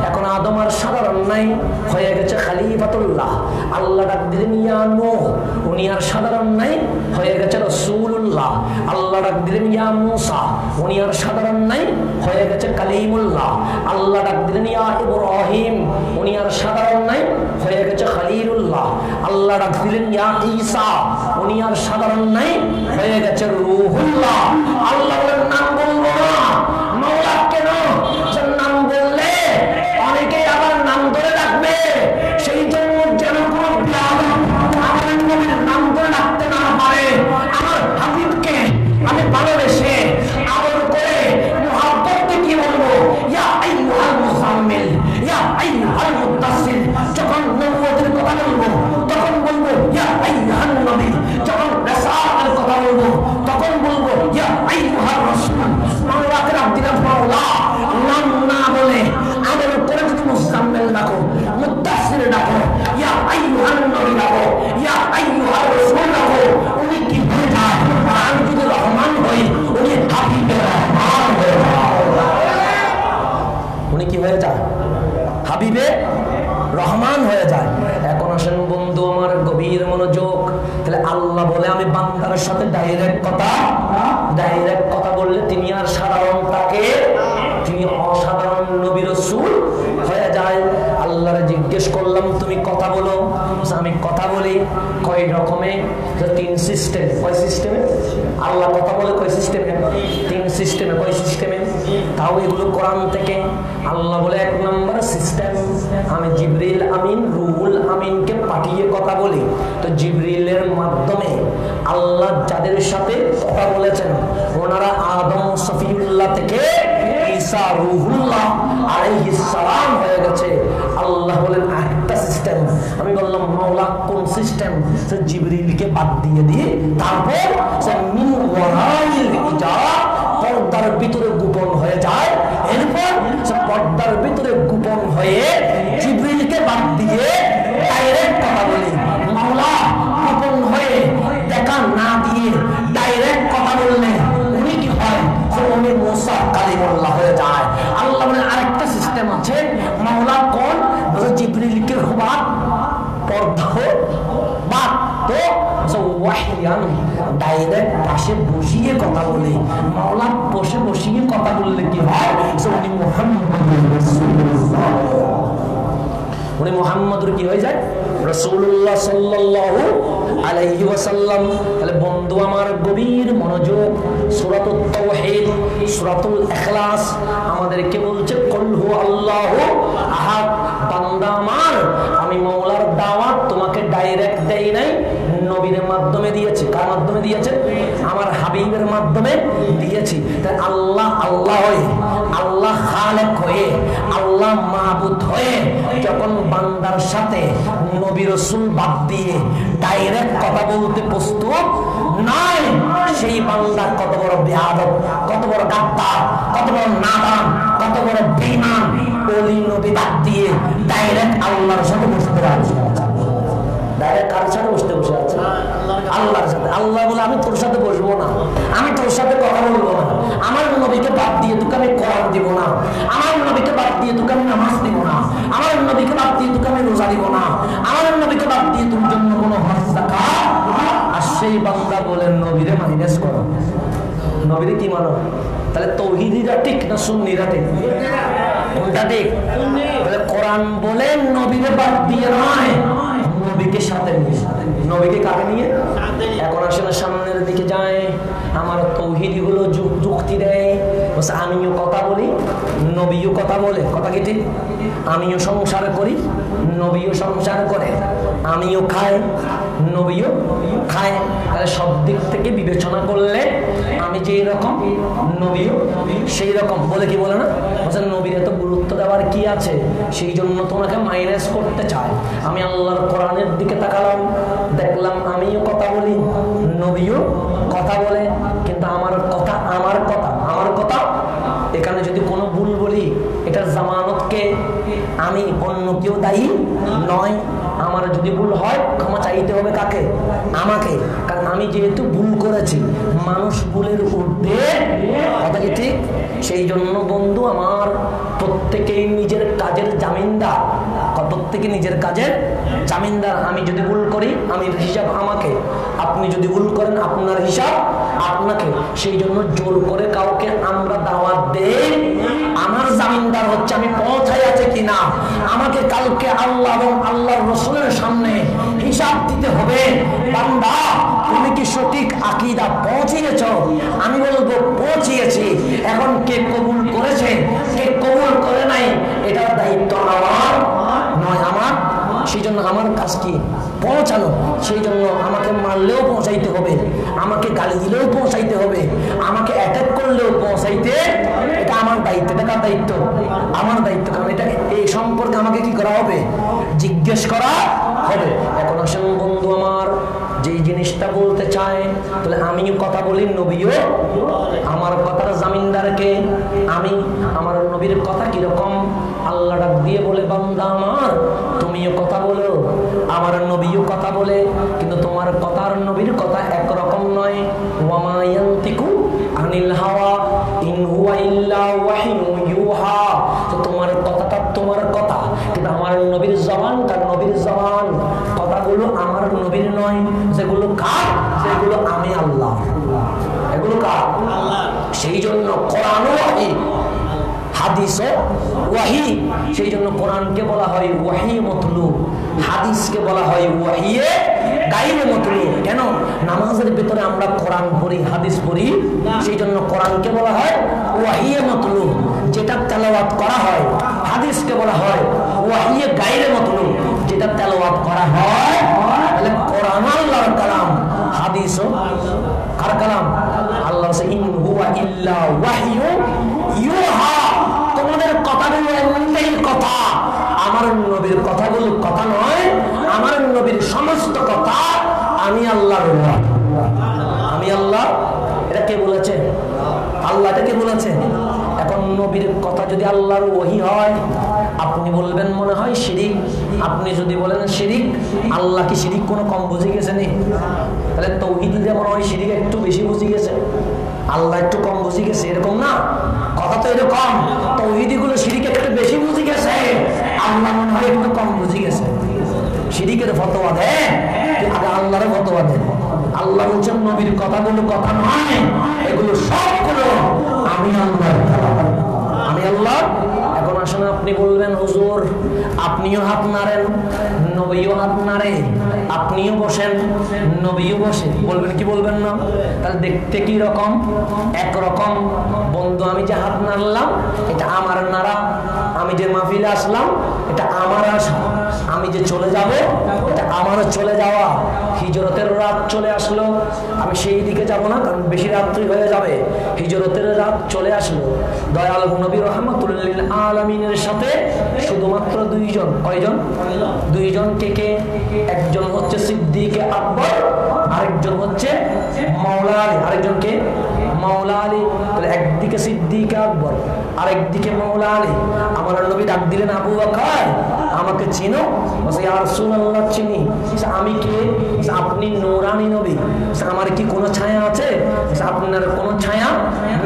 Speaker 1: এখন আদম আর সাধারণ নাই, হয়ে গেছে খলিফাতুল্লাহ। আল্লাহ ডাক দিলেন ইয়া নূহ, উনি আর সাধারণ নাই, হয়ে গেছে রাসূলুল্লাহ। আল্লাহ ডাক দিলেন ইয়া মূসা, উনি আর সাধারণ নাই, হয়ে গেছে কালিমুল্লাহ। আল্লাহ ডাক দিলেন ইয়া ইব্রাহিম, উনি আর সাধারণ নাই, হয়ে গেছে খলিলুল্লাহ। আল্লাহ ডাক দিলেন ইয়া ঈসা, উনি আর সাধারণ নাই, হয়ে গেছে রূহুল্লাহ। আল্লাহ বলেন নাম বলবো না। মাওলা কেন? নাম বললে অনেকেই আবার নাম ধরে রাখবে, সেই জন্য যেন কোনো আমার নবীর নাম ধরে রাখতে না পারে। আমার হাবিবকে আমি ভালোবেসে আদর করে মুহাব্বত কি বলবো, ইয়া আইয়ুহাল মুজাম্মিল, ইয়া আইয়ুহাল মুদ্দাসসির। যখন নবুয়তের কথা বলবো তখন বলবো ইয়া আইয়ুহান নবী। যখন রাসালাতের কথা বলবো তখন বলবো ইয়া আইয়ুহার রাসূল। মাওলাকে রাব দিলাম মাওলা, নাম না বলে আদর করে যদি মুজাম্মিল ডাকো, মুদ্দাসসির ডাকো, ইয়া আইয়ুহান নবী ডাকো, ইয়া আইয়ুহার রাসূল ডাকো, উনি কি হয়ে যায়? আমি যদি রহমান হই, উনি হাবিবে রহমান হয়ে যায়। উনি কি হয়ে যায়? হাবিবে রহমান হয়ে যায়। এখন আসেন বন্ধু আমার, গভীর মনোযোগ। তাহলে আল্লাহ বলে আমি বান্দার সাথে ডাইরেক্ট কথা বললে তিনি আর সাধারণ থাকে, তিনি অসাধারণ নবী রাসূল হয়ে যায়। আল্লাহরে জিজ্ঞেস করলাম তুমি কথা বলো, আমি কথা বলি। কয় রকমে? 3 সিস্টেম। কয় সিস্টেমে আল্লাহ কথা বলে? কয় সিস্টেমে? 3 সিস্টেমে। কয় সিস্টেমে? তাও এগুলো কোরআন থেকে। আল্লাহ বলে 1 নম্বর সিস্টেম, আমি জিবরিল আমিন রুহুল আমিনকে পাঠিয়ে কথা বলি। তো জিবরিলের মাধ্যমে আল্লাহ যাদের সাথে কথা বলেছেন ওনারা আদম সফিউল্লাহ থেকে ঈসা রুহুল্লাহ আলাইহিস সালাম হয়ে গেছে। আল্লাহ বলেন একটা সিস্টেম। আমি বললাম মাওলা কোন সিস্টেম? সে জিবরিলকে বাদ দিয়ে তারপর সে মিন ওয়ারাইল হিজাব, পর্দার ভিতরে গোপন হয়ে যায়। এরপর সে পর্দার ভিতরে গোপন হয়ে জিবরিলকে বাদ দিয়ে ডাইরেক্ট কথা বলি। মাওলা গোপন হয়ে দেখা না দিয়ে ডাইরেক্ট কথা বললে উনি কি হয়? উনি মুসা কালিমুল্লাহ হয়ে যায়। আল্লাহ বলেন আরেকটা সিস্টেম আছে। মাওলা কোন? জিবরিলকে হুবাত পর্দা বাদ তো ওয়াহিয়ান ডাইরেক্ট পাশে বসিয়ে কথা বলে। মাওলা বসে বসিয়ে কথা বললে কি হয়? উনি মুহাম্মদুর রাসূলুল্লাহ, উনি মুহাম্মদুর কি হয়ে যায়? রাসূলুল্লাহ সাল্লাল্লাহু আলাইহি ওয়াসাল্লাম। তাহলে বন্ধু আমার গভীর মনোযোগ, সূরাতুত তাওহীদ, সূরাতুল ইখলাস আমাদেরকে বলছে কুল হু আল্লাহু আহাদ। বান্দা আমার, আমি মাওলার দাওয়াত তোমাকে ডাইরেক্ট দেই নাই, নবীর মাধ্যমে দিয়েছি। কার মাধ্যমে দিয়েছে? আমার হাবিবের মাধ্যমে দিয়েছি। তাই আল্লাহ আল্লাহ হয়ে, আল্লাহ খালেক হয়ে, আল্লাহ মাবুদ হয়ে যখন বান্দার সাথে নবী রাসূল বাদ দিয়ে ডাইরেক্ট কথা বলতে প্রস্তুত নয়, সেই বান্দা কত বড় বেয়াদব, কত বড় গাদ্দার, কত বড় নাদান, কত বড় বেঈমান। ওলি নবী বাদ দিয়ে ডাইরেক্ট আল্লাহর সাথে বসতে রাজি। ডাইরেক্ট কার সাথে বসে আছে? আল্লাহর সাথে। আল্লাহ বলে আমি তোর সাথে বসবো না, আমি তোর সাথে কথা বলবো না। আমার নবীকে বাদ দিয়ে তোকে আমি কোরআন দিব না, আমার নবীকে বাদ দিয়ে তোকে আমি নামাজ দিব না, আমার নবীকে বাদ দিয়ে তোকে আমি রোজা দিব না, আমার নবীকে বাদ দিয়ে তোর জন্য কোনো হজ যাকাত। আর সেই বান্দা বলেন নবীরে মাইনাস করো। নবীরে কি মানো? তাহলে তৌহিদিরা ঠিক না সুন্নিরা ঠিক? কোনটা ঠিক? তাহলে কোরআন বলে নবীরে বাদ দিয়ে নয়, নবীকে সাথে নিয়ে। নবীকে কাকে নিয়ে? এখন আসলে সামনের দিকে যায়, আমার তৌহিদি গুলো যুক্তি দেয়, আমিও কথা বলি, নবীও কথা বলে। কথা কি ঠিক? আমিও সংসার করি, নবীও সংসার করে, আমিও খাই, নবীও খায়। তাহলে সব দিক থেকে বিবেচনা করলে আমি যেই রকম নবীও সেই রকম। বলে কি বলে না? নবীর এত গুরুত্ব দেওয়ার কি আছে? সেই জন্য তোমাকে মাইনাস করতে চায়। আমি আল্লাহর কোরআনের দিকে তাকালাম, দেখলাম আমিও কথা বলি, নবীও কথা বলে, কিন্তু আমার কথা এখানে যদি কোনো ভুল বলি এটার জামানতকে আমি অন্য কেউ দায়ী নয়। আমার যদি ভুল হয় ক্ষমা চাইতে হবে কাকে? আমাকে। কারণ আমি যেহেতু ভুল করেছি, মানুষ ভুলের ঊর্ধ্বে, কথা কি ঠিক? সেই জন্য বন্ধু আমার, প্রত্যেকেই নিজের কাজের জামিনদার, প্রত্যেকে নিজের কাজের জামিনদার। আমি যদি ভুল করি আমি হিসাব আমাকে, আপনি যদি ভুল করেন আপনার হিসাব আপনাকে। সেই জন্য জোর করে কাউকে আমরা দাওয়াত দেই, আমার জামিনদার হচ্ছে আমি পৌঁছাই আছে কিনা। আমাকে কালকে আল্লাহ এবং আল্লাহর রাসূলের সামনে হিসাব দিতে হবে, বান্দা তুমি কি সঠিক আকীদা পৌঁছিয়েছ? আমি বলবো পৌঁছিয়েছি। এখন কে কবুল করেছে কে কবুল করে নাই এটার দায়িত্ব আমার নয়, আমার। সেই জন্য আমার কাজ কি? পৌঁছানো। সেই জন্য আমাকে মারলেও পৌঁছাইতে হবে, আমাকে গালি দিলেও পৌঁছাইতে হবে, আমাকে অ্যাটাক করলেও পৌঁছাইতে, এটা আমার দায়িত্ব। এটা কার দায়িত্ব? আমার দায়িত্ব। কারণ এটা এই সম্পর্কে আমাকে কি করা হবে? জিজ্ঞেস করা হবে। এখন আসেন বন্ধু আমার, যেই জিনিসটা বলতে চায়, তাহলে আমিও কথা বলি, নবীও আমার কথার জামিনদারকে। আমি আমার নবীর কথা কিরকম? আল্লাহ ডাক দিয়ে বলে, বান্দা আমার তুমিও কথা বলো, আমার নবীও কথা বলে, কিন্তু তোমার কথা আর নবীর কথা একরকম নয়। ওয়ামা ইয়ান্তিকু আনিল হাওয়া ইন হুয়া ইল্লা ওয়াহিয়ু ইউহা। তো তোমার কথাটা তোমার কথা, কিন্তু আমার নবীর জবানটা নবীর জবান। কথাগুলো আমার নবীর নয়। যেগুলো কার? সেগুলো আমি আল্লাহ। এগুলো কার? আল্লাহ। সেই জন্য কোরআনও ওয়াহি, হাদিসও ওয়াহি। সেই জন্য কোরআনকে বলা হয় ওয়াহি মতলু, হাদিসকে বলা হয় ওয়াহিয়ে গায়রে মতলু। কেন? নামাজের ভিতরে আমরা কোরআন পড়ি, হাদিস পড়ি, সেই জন্য কোরআনকে বলা হয় ওয়াহিয়ে মতলু, যেটা তেলাওয়াত করা হয়। হাদিসকে বলা হয় ওয়াহিয়ে গায়রে মতলু, যেটা তেলাওয়াত করা হয়। তাহলে কোরআন আল্লাহর কালাম, হাদিসও কার কালাম? আল্লাহ। ইন হুয়া ইল্লা ওয়াহিয়ু ইউহা। তোমাদের কথাগুলো এমনিতেই কথা, আমার নবীর কথাগুলো কথা নয়। আমার নবীর সমস্ত কথা আমি আল্লাহর ওয়াহি। আমি আল্লাহ। এটা কে বলেছে? আল্লাহ। এটা কে বলেছে? এখন নবীর কথা যদি আল্লাহর ওয়াহি হয়, আপনি বলবেন মনে হয় শিরিক। আপনি যদি বলেন শিরিক, আল্লাহ কি শিরিক কোনো কম বুঝে গেছে নি? তাহলে তাওহীদে যেমন হয় শিরিক একটু বেশি বুঝে গেছে, আল্লাহ একটু কম বুঝে গেছে, এরকম না। কথা তো এরকম, তাওহীদি গুলো শিরিক একটু বেশি বুঝে গেছে, আল্লাহ মনে হয় একটু কম বুঝে গেছে। শিরিকের ফতোয়া দেয়, আগে আল্লাহর ফতোয়া দেন। আল্লাহ বলছেন নবীর কথাগুলো কথা নয়, এগুলো সবগুলো আমি আল্লাহর কালাম, আমি আল্লাহ। এখন আসেন আপনি বলবেন হুজুর আপনিও হাত নাড়েন, নবীও হাত নাড়ে, আপনিও বসেন, নবীও বসে, বলবেন কি বলবেন না? তাহলে দেখতে কি রকম? একরকম। বন্ধু আমি যে হাত নাড়লাম এটা আমার নাড়া, আমি যে মাহফিলে আসলাম এটা আমার আসা, আমি যে চলে যাব এটা আমার চলে যাওয়া। হিজরতের রাত চলে আসলো, আমি সেই দিকে যাব না, কারণ বেশি রাত্রি হয়ে যাবে। হিজরতের রাত চলে আসলো, দয়াল নবী রাহমাতুল লিল আলামিনের সাথে শুধুমাত্র দুইজন। কয়জন? দুইজন। কে কে? একজন হচ্ছে সিদ্দিকে আকবর, আরেকজন হচ্ছে মাওলা আলী। আরেকজনকে মাওলা আলী। তাহলে একদিকে সিদ্দিকে আকবর, আরেকদিকে মাওলা আলী। আমার নবী ডাক দিলেন, আবু বকর আমাকে চিনো? বলে ইয়া রাসূলুল্লাহ চিনি। আমি কে? আপনি নূরানী নবী। আমার কি কোনো ছায়া আছে? আপনার কোনো ছায়া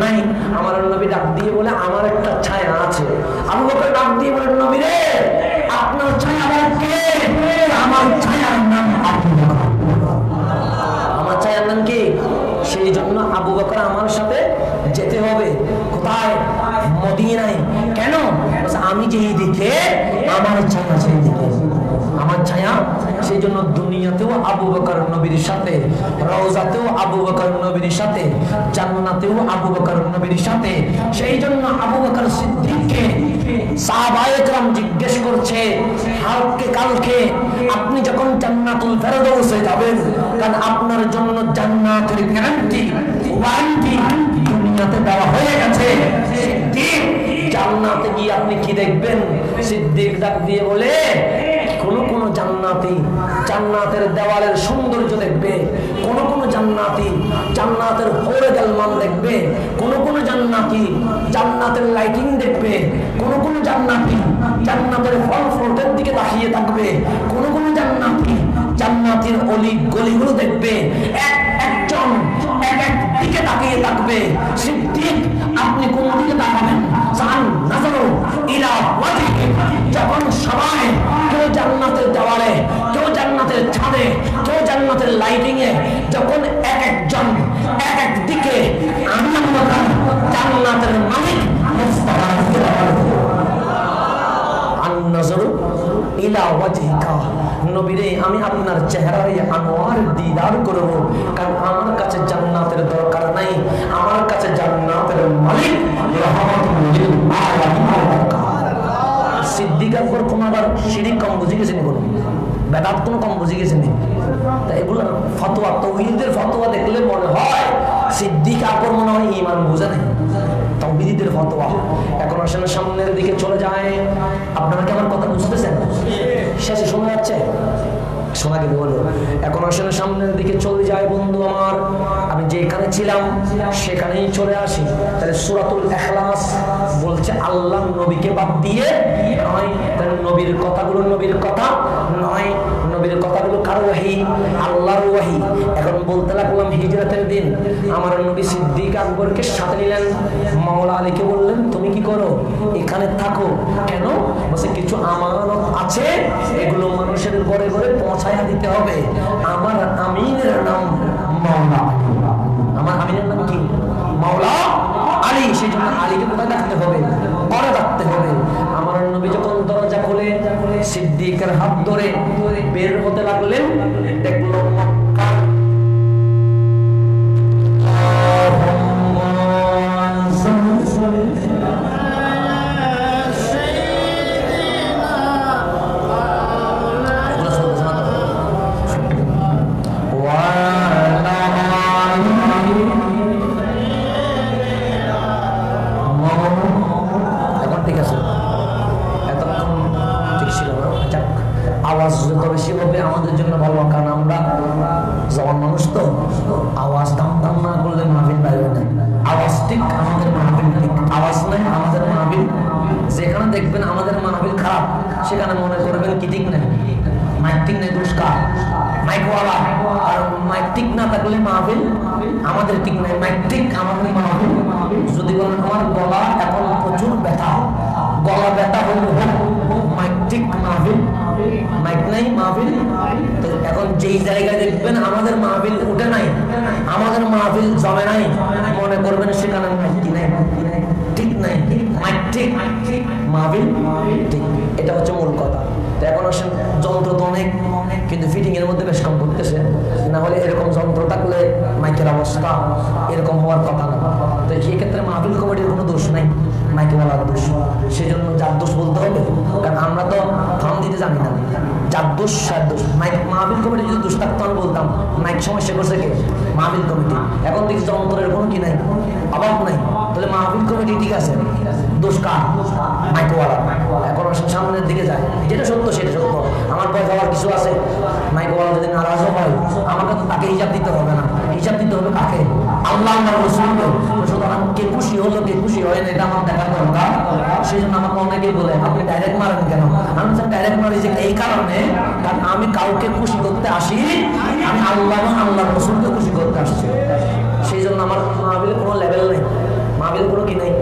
Speaker 1: নাই। আমার নবী ডাক দিয়ে বলে আমার একটা ছায়া আছে। আবু বকর ডাক দিয়ে বলেন, নবী রে আপনার ছায়া আবার কে? আমার ছায়ার নাম আবু বকর। আমার ছায়ার নাম কি? সেই জন্য আবু বকর আমার সাথে যেতে হবে। কোথায়? মদিনায়। কেন? আমি যেই দিকে আমার ছায়া সেই দিকে, আমার ছায়া। সেই জন্য দুনিয়াতেও আবু বকর নবীর সাথে, রওজাতেও আবু বকর নবীর সাথে, জান্নাতেও আবু বকর নবীর সাথে। সেই জন্য আবু বকর সিদ্দিককে সাহাবায়ে কেরাম জিজ্ঞেস করছে, কালকে আপনি যখন জান্নাতুল ফেরদৌসে যাবেন, কারণ আপনার জন্য জান্নাতের গ্যারান্টি, ওয়ারেন্টি দুনিয়াতে দেওয়া হয়ে গেছে। সিদ্দিক জান্নাতে গিয়ে আপনি কি দেখবেন? সিদ্দিক ডাক দিয়ে বলে, কোন জান্নাতি জান্নাতের দেওয়ালের সৌন্দর্য দেখবে, কোন জান্নাতি জান্নাতের হৌরে গালমান দেখবে, কোন জান্নাতি জান্নাতের লাইটিং দেখবে, কোন জান্নাতি জান্নাতের ফল ফ্রুটের দিকে তাকিয়ে থাকবে, কোন জান্নাতি জান্নাতের অলি গলিগুলো দেখবে। একজন এক এক দিকে তাকিয়ে থাকবে। সিদ্দিক আপনি কোন দিকে তাকাবেন? জান নাজরু ইলা ওয়াজহি, যখন সবাই কেউ জান্নাতের দেওয়ালে, কেউ জান্নাতের ছাদে, কেউ জান্নাতের লাইটিং এ, যখন এক একজন এক এক দিকে, আমি আপনার জান্নাতের মালিক মুস্তাফা আন-নাজরু ইলা ওয়াজহিকা, নবীরে আমি আপনার চেহারায় আনোয়ার দিদার করব, কারণ আমার কাছে জান্নাতের দরকার নাই, আমার কাছে জান্নাতের মালিক রাহমাতুল লিল আলামিন। সিদ্দিক আকবর কোন আবার শিরিক কম বুঝে গেছেন, কোনো বেদাত কোনো কম বুঝে গেছেন? তা এগুলো ফতোয়া, তাওহীদের ফতোয়া দেখলে মনে হয় সিদ্দিক আকবর মনে হয় ঈমান বুঝে নাই, তাওহীদের ফতোয়া। এখন আসলে সামনের দিকে চলে যায়। আপনারা কি আমার কথা বুঝতেছেন? শেষে শোনা যাচ্ছে? শোনা গেলে বলো। এখন আসলে সামনের দিকে চলে যায় বন্ধু আমার, আমি যেখানে ছিলাম সেখানেই চলে আসি। তাহলে সূরাতুল ইখলাস বলছে আল্লাহ নবীকে বাদ দিয়ে নয়, তাহলে নবীর কথাগুলো নবীর কথা নয়, নবীর কথাগুলো কার ওহী? আল্লাহর ওহী। এখন বলতে লাগলাম হিজরতের দিন আমার নবী সিদ্দিক আকবরকে সাথে নিলেন, মাওলা আলীকে বললেন তুমি কি করো? এখানে থাকো। কেন? বলছে কিছু আমানত আছে, এগুলো মানুষের ঘরে ঘরে পৌঁছায়া দিতে হবে। আমার আমিনের নাম মাওলা, আমার আমিনের নাম কি? মাওলা আলী। সেই জন্য আলীকে কোথায় রাখতে হবে? ঘরে রাখতে হবে। আমার নবী যখন দরজা খুলে সিদ্দিকের হাত ধরে বের হতে লাগলেন, দেখলো মক্কার আওয়াজ যত বেশি হবে আমাদের জন্য ভালো, কারণ আমরা জওয়ান মানুষ তো, আওয়াজ দাম দাম না করলে মাহফিল পাইবে না। আওয়াজ ঠিক আমাদের মাহফিল ঠিক, আওয়াজ নাই আমাদের মাহফিল। যেখানে দেখবেন আমাদের মাহফিল খারাপ সেখানে মনে করবেন কি ঠিক নাই, মাইক ঠিক নাই, দোষ কার? মাইকওয়ালা। আর মাইক ঠিক না থাকলে মাহফিল আমাদের ঠিক নাই, মাইক ঠিক আমাদের মাহফিল। যদি বলেন আমার গলা এখন প্রচুর ব্যথা, গলা ব্যথা হইল মাইক ঠিক মাহফিল, মাইক নাই মাহফিল। তো এখন যেই জায়গায় দেখবেন আমাদের মাহফিল উঠে নাই, আমাদের মাহফিল জমে নাই, মনে করবেন সেখানে মাইক কি নাই, ঠিক নাই, মাইক ঠিক, মাহফিল ঠিক। এটা হচ্ছে মূল কথা। তো এখন আসেন যন্ত্র তো অনেক, কিন্তু ফিটিং এর মধ্যে বেশ কম করতেছে, না হলে এরকম যন্ত্র থাকলে মাইকের অবস্থা এরকম হওয়ার কথা না। তো সেই ক্ষেত্রে মাহফিল কমিটির কোনো দোষ নাই, মাইকে বলার দোষ। সেই জন্য যার দোষ বলতে হবে, কারণ আমরা তো থাম দিতে জানি না, যার দোষ সার দোষ। মাহফিল কমিটি যদি দোষ থাকতো আমি বলতাম মাইক সমস্যা করছে কে? মাহফিল কমিটি। এখন দেখি যন্ত্রের কোনো কি নাই, অভাব নাই, তাহলে মাহফিল কমিটি ঠিক আছে, দোষ কার? মাইকওয়ালা। এখন সামনের দিকে যায়, যেটা সত্য সেটা সত্য, আমার ভয় পাওয়ার কিছু আছে? মাইকওয়ালা যদি নারাজও হয় আমাকে তো তাকে হিসাব দিতে হবে না, হিসাব দিতে হবে কাকে? আল্লাহ রাসূলকে। সুতরাং কে খুশি হলো কে খুশি হয় না এটা আমার দেখার দরকার। সেই জন্য আমাকে অনেকেই বলে আপনি ডাইরেক্ট মারেন কেন? আমি ডাইরেক্ট মারি যে এই কারণে, কারণ আমি কাউকে খুশি করতে আসি, আমি আল্লাহ এবং আল্লাহ রাসূলকে খুশি করতে আসছি। সেই জন্য আমার মাহফিলে কোনো লেভেল নেই, মাহফিলে কোনো কি নেই,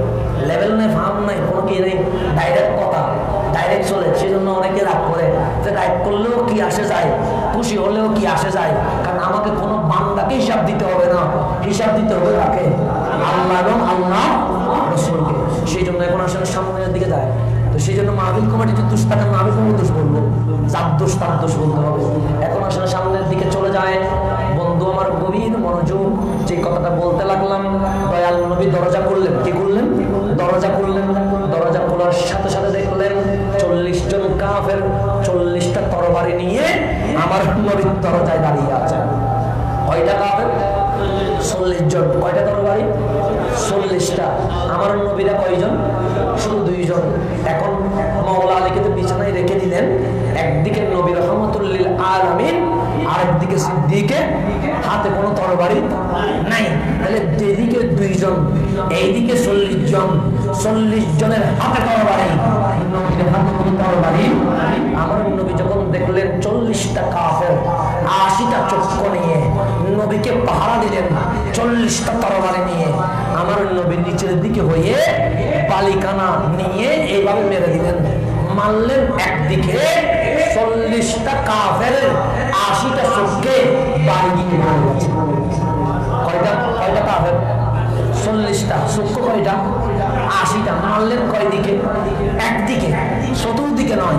Speaker 1: লেভেল নেই, ফার্ম নাই, কোনো কি নেই, ডাইরেক্ট কথা, ডাইরেক্ট চলে। সেই জন্য অনেকে রাগ করে, যে রাগ করলেও কি আসে যায়, খুশি হলেও কি আসে যায়, কারণ আমাকে কোনো বান্দাকে হিসাব দিতে হবে না, হিসাব দিতে হবে কাকে? আল্লাহ এবং আল্লাহ রাসূলকে। সেই জন্য এখন আসলে সামনের দিকে যায়। তো সেই জন্য মাহফিল কমিটি দোষ থাকে না, আমি কোনো দোষ বলবো, যার দোষ তার দোষ বলতে হবে। এখন আসলে সামনের দিকে চলে যায় বন্ধু আমার, গভীর মনোযোগ। যে কথাটা বলতে লাগলাম, দয়াল নবী দরজা করলেন, কি করলেন? দরজা করলেন। দরজা খোলার সাথে সাথে দেখলেন 40 জন কাফের 40টা তরবারি নিয়ে আমার নবীর দরজায় দাঁড়িয়ে আছে। কয়টা কাফের? 40 জন। কয়টা তরবারি? 40টা। আমার নবীরা কয়জন? শুধু 2 জন। এখন মাওলা আলীকে তো বিছানায় রেখে দিলেন, একদিকে নবী রাহমাতুল লিল আলামিন, আরেকদিকে দিকে সিদ্দিকে, হাতে কোনো তরবারি নাই। তাহলে যেদিকে 2 জন, এইদিকে 40 জন, 40 জনের হাতে তরবারি, নবীর হাতে কোনো তরবারি। আমার নবী যখন দেখলেন 40টা কাফের 80টা চক্র নিয়ে নবীকে পাহারা দিলেন 40টা তরবারি নিয়ে, আমার নবী নিচের দিকে হয়ে বালিকানা নিয়ে এইভাবে মেরে দিলেন। মারলেন একদিকে, 40টা কাফের 80টা চোখকে বাড়ি গিয়ে মারা গেছে। কয়টা কাফের? 40টা। চক্ষু কয়টা? 80টা। মারলেন কয় দিকে? একদিকে, চতুর্দিকে নয়,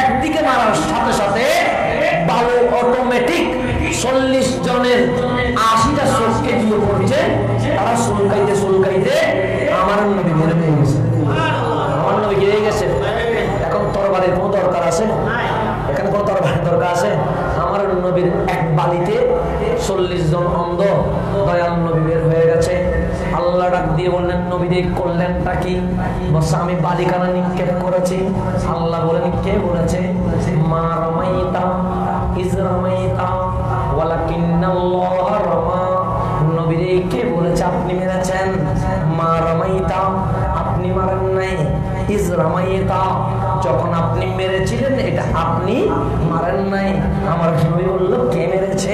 Speaker 1: একদিকে মারার সাথে সাথে বালু অটোমেটিক 40 জনের 80টা চোখকে দিয়ে পড়ছে। তারা সুলকাইতে আমার নবী মেরে পেয়ে গেছে। আমার নবী গিয়ে গেছে। এখন তরবারির কোনো দরকার আছে? এখানে কোনো তরবারির দরকার আছে? আমার নবীর এক বালিতে 40 জন অন্ধ দয়াল নবী বের হয়ে গেছে। আল্লাহ ডাক দিয়ে বললেন, নবী রে করলেনটা কি? বলছে, আমি বালিকানা নিক্ষেপ করেছি। আল্লাহ বলেন, কে বলেছে? মা রামাইতা ইজ রামাইতা ওয়ালাকিন্নাল্লাহ রামা। নবী রে কে বলেছে আপনি মেরেছেন? মা রামাইতা, আপনি মারেন নাই। ইজ রামাইতা, যখন আপনি মেরেছিলেন এটা আপনি মারেন নাই। আমার নবী বলল, কে মেরেছে?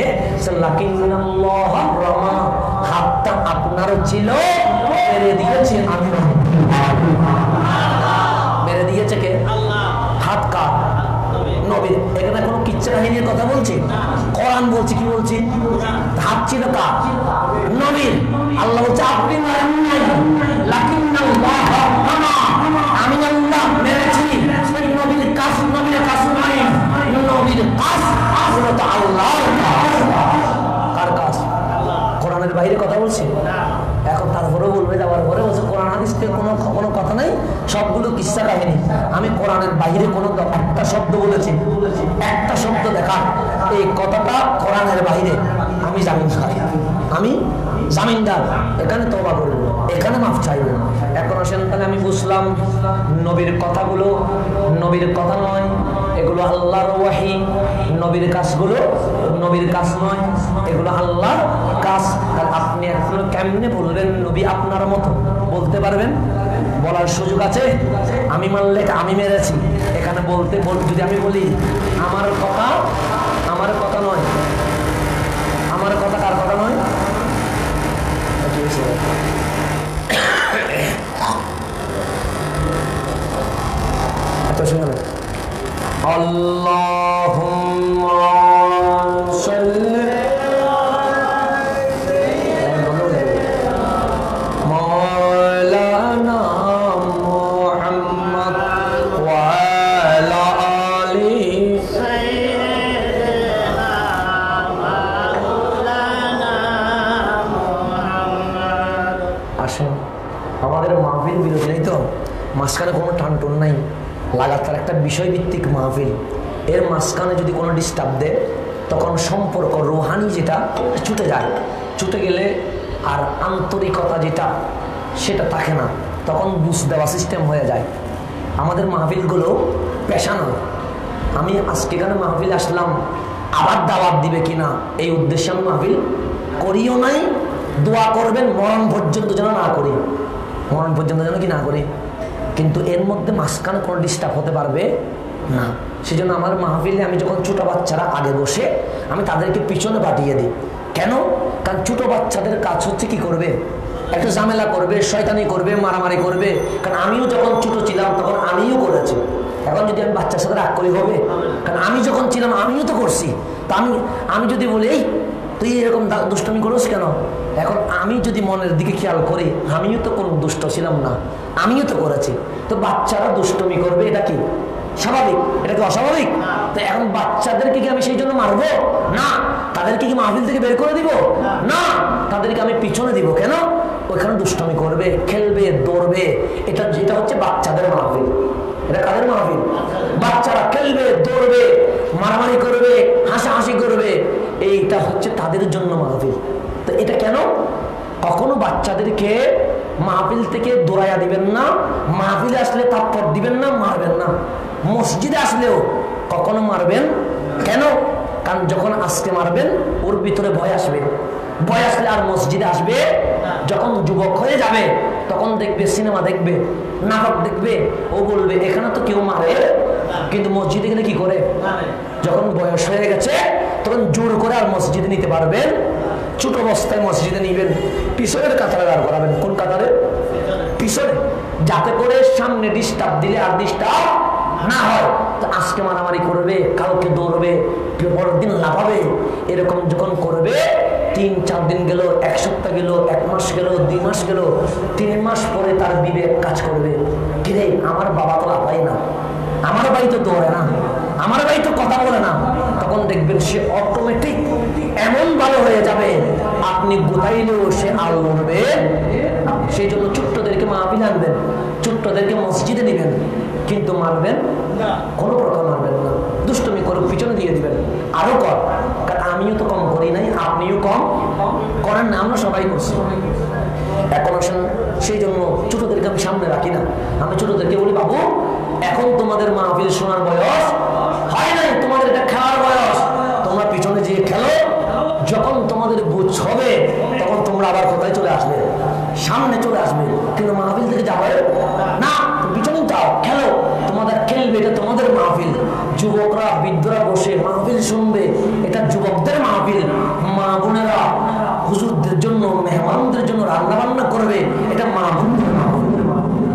Speaker 1: লাকিন্নাল্লাহ রামা, হাতটা আপনার ছিল, মেরে দিয়েছে আমি। মেরে দিয়েছে কে? হাত কার? নবীর। এখানে কোনো কিচ্ছা কাহিনীর কথা বলছি? কোরআন বলছি। কি বলছি? হাত ছিল কার? নবীর। আল্লাহ বলছে আপনি মারেন নাই, লাকিন্নাল্লাহ রামা, আমি আল্লাহ মেরেছি। নবীর কাজ, নবীর কাজ নয়, নবীর কাজ মূলত আল্লাহর কাজ। কার কাজ? কোরআনের বাইরে কথা বলছি এখন। তারপরেও বলবে, যাওয়ার পরে বলছে কোরআন হাদিস থেকে কোনো কথা নাই, সবগুলো কিচ্ছা কাহিনী। আমি কোরআনের বাইরে কোনো একটা শব্দ বলেছি, একটা শব্দ দেখা, এই কথাটা কোরআনের বাইরে, আমি জামিনদার। আমি জামিনদার। এখানে তওবা করব, এখানে মাফ চাইব। এখন আসেন, তাহলে আমি বুঝলাম নবীর কথাগুলো নবীর কথা নয়, এগুলো আল্লাহর ওয়াহি। নবীর কাজগুলো নবীর কাজ নয়, এগুলো আল্লাহর কাজ। তাহলে আপনি এখনো কেমনে বলবেন নবী আপনার মতো? বলতে পারবেন? বলার সুযোগ আছে? আমি মানলে আমি মেরেছি, এখানে বলতে যদি আমি বলি আমার কথা নয়, আমার কথা কার কথা নয়? আল্লাহুম্মা সাল্লি মাওলানা মুহাম্মদ ওয়া আলা আলি সাইয়্যিদিনা মাওলানা মুহাম্মদ। আসেন, আমাদের মাহফিল বিরোধী তো, মাঝখানে কোনো টানটুন নাই, লাগাতার একটা বিষয়ভিত্তিক মাহফিল। এর মাঝখানে যদি কোনো ডিস্টার্ব দেয়, তখন সম্পর্ক রুহানি যেটা ছুটে যায়, ছুটে গেলে আর আন্তরিকতা যেটা সেটা থাকে না, তখন বুঝ দেওয়া সিস্টেম হয়ে যায়। আমাদের মাহফিলগুলো পেশা নয়। আমি আজকে এখানে মাহফিল আসলাম, আবার দাওয়াত দিবে কিনা এই উদ্দেশ্যে আমি মাহফিল করিও নাই। দোয়া করবেন মরণ পর্যন্ত যেন না করি, মরণ পর্যন্ত যেন কি না করি। কিন্তু এর মধ্যে মাঝখানে কোনো ডিস্টার্ব হতে পারবে না। সেজন্য আমার মাহফিলে আমি যখন ছোট বাচ্চারা আগে বসে, আমি তাদেরকে পিছনে পাঠিয়ে দিই। কেন? কারণ ছোট বাচ্চাদের কাজ হচ্ছে কি করবে? একটা ঝামেলা করবে, শয়তানি করবে, মারামারি করবে। কারণ আমিও যখন ছোট ছিলাম তখন আমিও করেছি। এখন যদি আমি বাচ্চার সাথে রাগ করি হবে? কারণ আমি যখন ছিলাম আমিও তো করছি। তা আমি যদি বলি, এই তুই এরকম দুষ্টমি করিস কেন? এখন আমি যদি মনের দিকে খেয়াল করি, আমিও তো কোনো দুষ্ট ছিলাম না, আমিও তো করেছি। তো বাচ্চারা দুষ্টমি করবে, এটা কি স্বাভাবিক? এটা কি অস্বাভাবিক? তো এখন বাচ্চাদেরকে কি আমি সেই জন্য মারবো? না। তাদেরকে কি মাহফিল থেকে বের করে দিব? না। তাদেরকে আমি পিছনে দিব। কেন? ওইখানে দুষ্টমি করবে, খেলবে, দৌড়বে। এটা হচ্ছে বাচ্চাদের মাহফিল। এটা কাদের মাহফিল? বাচ্চারা খেলবে, দৌড়বে, মারামারি করবে, হাসাহাসি করবে, এইটা হচ্ছে তাদের জন্য মাহফিল। তো এটা কেন? কখনো বাচ্চাদেরকে মাহফিল থেকে দৌড়াইয়া দিবেন না, মাহফিলে আসলে থাপ্পড় দিবেন না, মারবেন না। মসজিদে আসলেও কখনো মারবেন। কেন? কারণ যখন আজকে মারবেন ওর ভিতরে ভয় আসবে, ভয় আসলে আর মসজিদে আসবে। যখন যুবক হয়ে যাবে তখন দেখবে সিনেমা দেখবে, নাটক দেখবে, ও বলবে এখানে তো কেউ মারে, কিন্তু মসজিদে গেলে কি করে। যখন বয়স হয়ে গেছে তখন জোর করে আর মসজিদে নিতে পারবেন। ছোট অবস্থায় মসজিদে নিবেন, পিছনের কাতারে দাঁড় করাবেন। কোন কাতারে? পিছনে, যাতে করে সামনে ডিস্টার্ব দিলে আর ডিস্টার্ব না হয়। তো আজকে মারামারি করবে, কালকে দৌড়বে, পরের দিন লাফাবে, এরকম যখন করবে 3-4 দিন গেল, 1 সপ্তাহ গেল, 1 মাস গেল, 2 মাস গেল, 3 মাস পরে তার বিবেক কাজ করবে, কিরে আমার বাবা তো লাফাই না, আমার ভাই তো দৌড়ে না, আমার ভাই তো কথা বলে না। তখন দেখবেন সে অটোমেটিক এমন ভালো হয়ে যাবে, আপনি গোতাইলেও সে আর লড়বে। সেই জন্য ছোট্টদেরকে মাহফিল আনবেন, ছোট্টদেরকে মসজিদে নিবেন, কিন্তু মারবেন কোনো প্রকার মারবেন না। দুষ্টমি করে পিছনে দিয়ে দিবেন, আরো কর, কারণ আমিও তো কম করি নাই, আপনিও কম করেন না, আমরা সবাই করছি। এখন আসেন, সেই জন্য ছোটদেরকে আমি সামনে রাখি না। আমি ছোটদেরকে বলি, বাবু এখন তোমাদের মাহফিল শোনার বয়স হয় নাই, তোমাদের এটা খেলার বয়স, তোমরা পিছনে যেয়ে খেলো। যখন তোমাদের বুঝ হবে তখন তোমরা আবার কোথায় চলে আসবে, সামনে চলে আসবে, কিন্তু মাহফিল থেকে যাবে না, পিছনে যাও, খেলো। তোমাদের খেলবে, এটা তোমাদের মাহফিল। যুবকরা বৃদ্ধরা বসে মাহফিল শুনবে, এটা যুবকদের মাহফিল। মা বোনেরা হুজুরদের জন্য, মেহমানদের জন্য রান্না বান্না করবে, এটা মা বোনদের মাহফিল।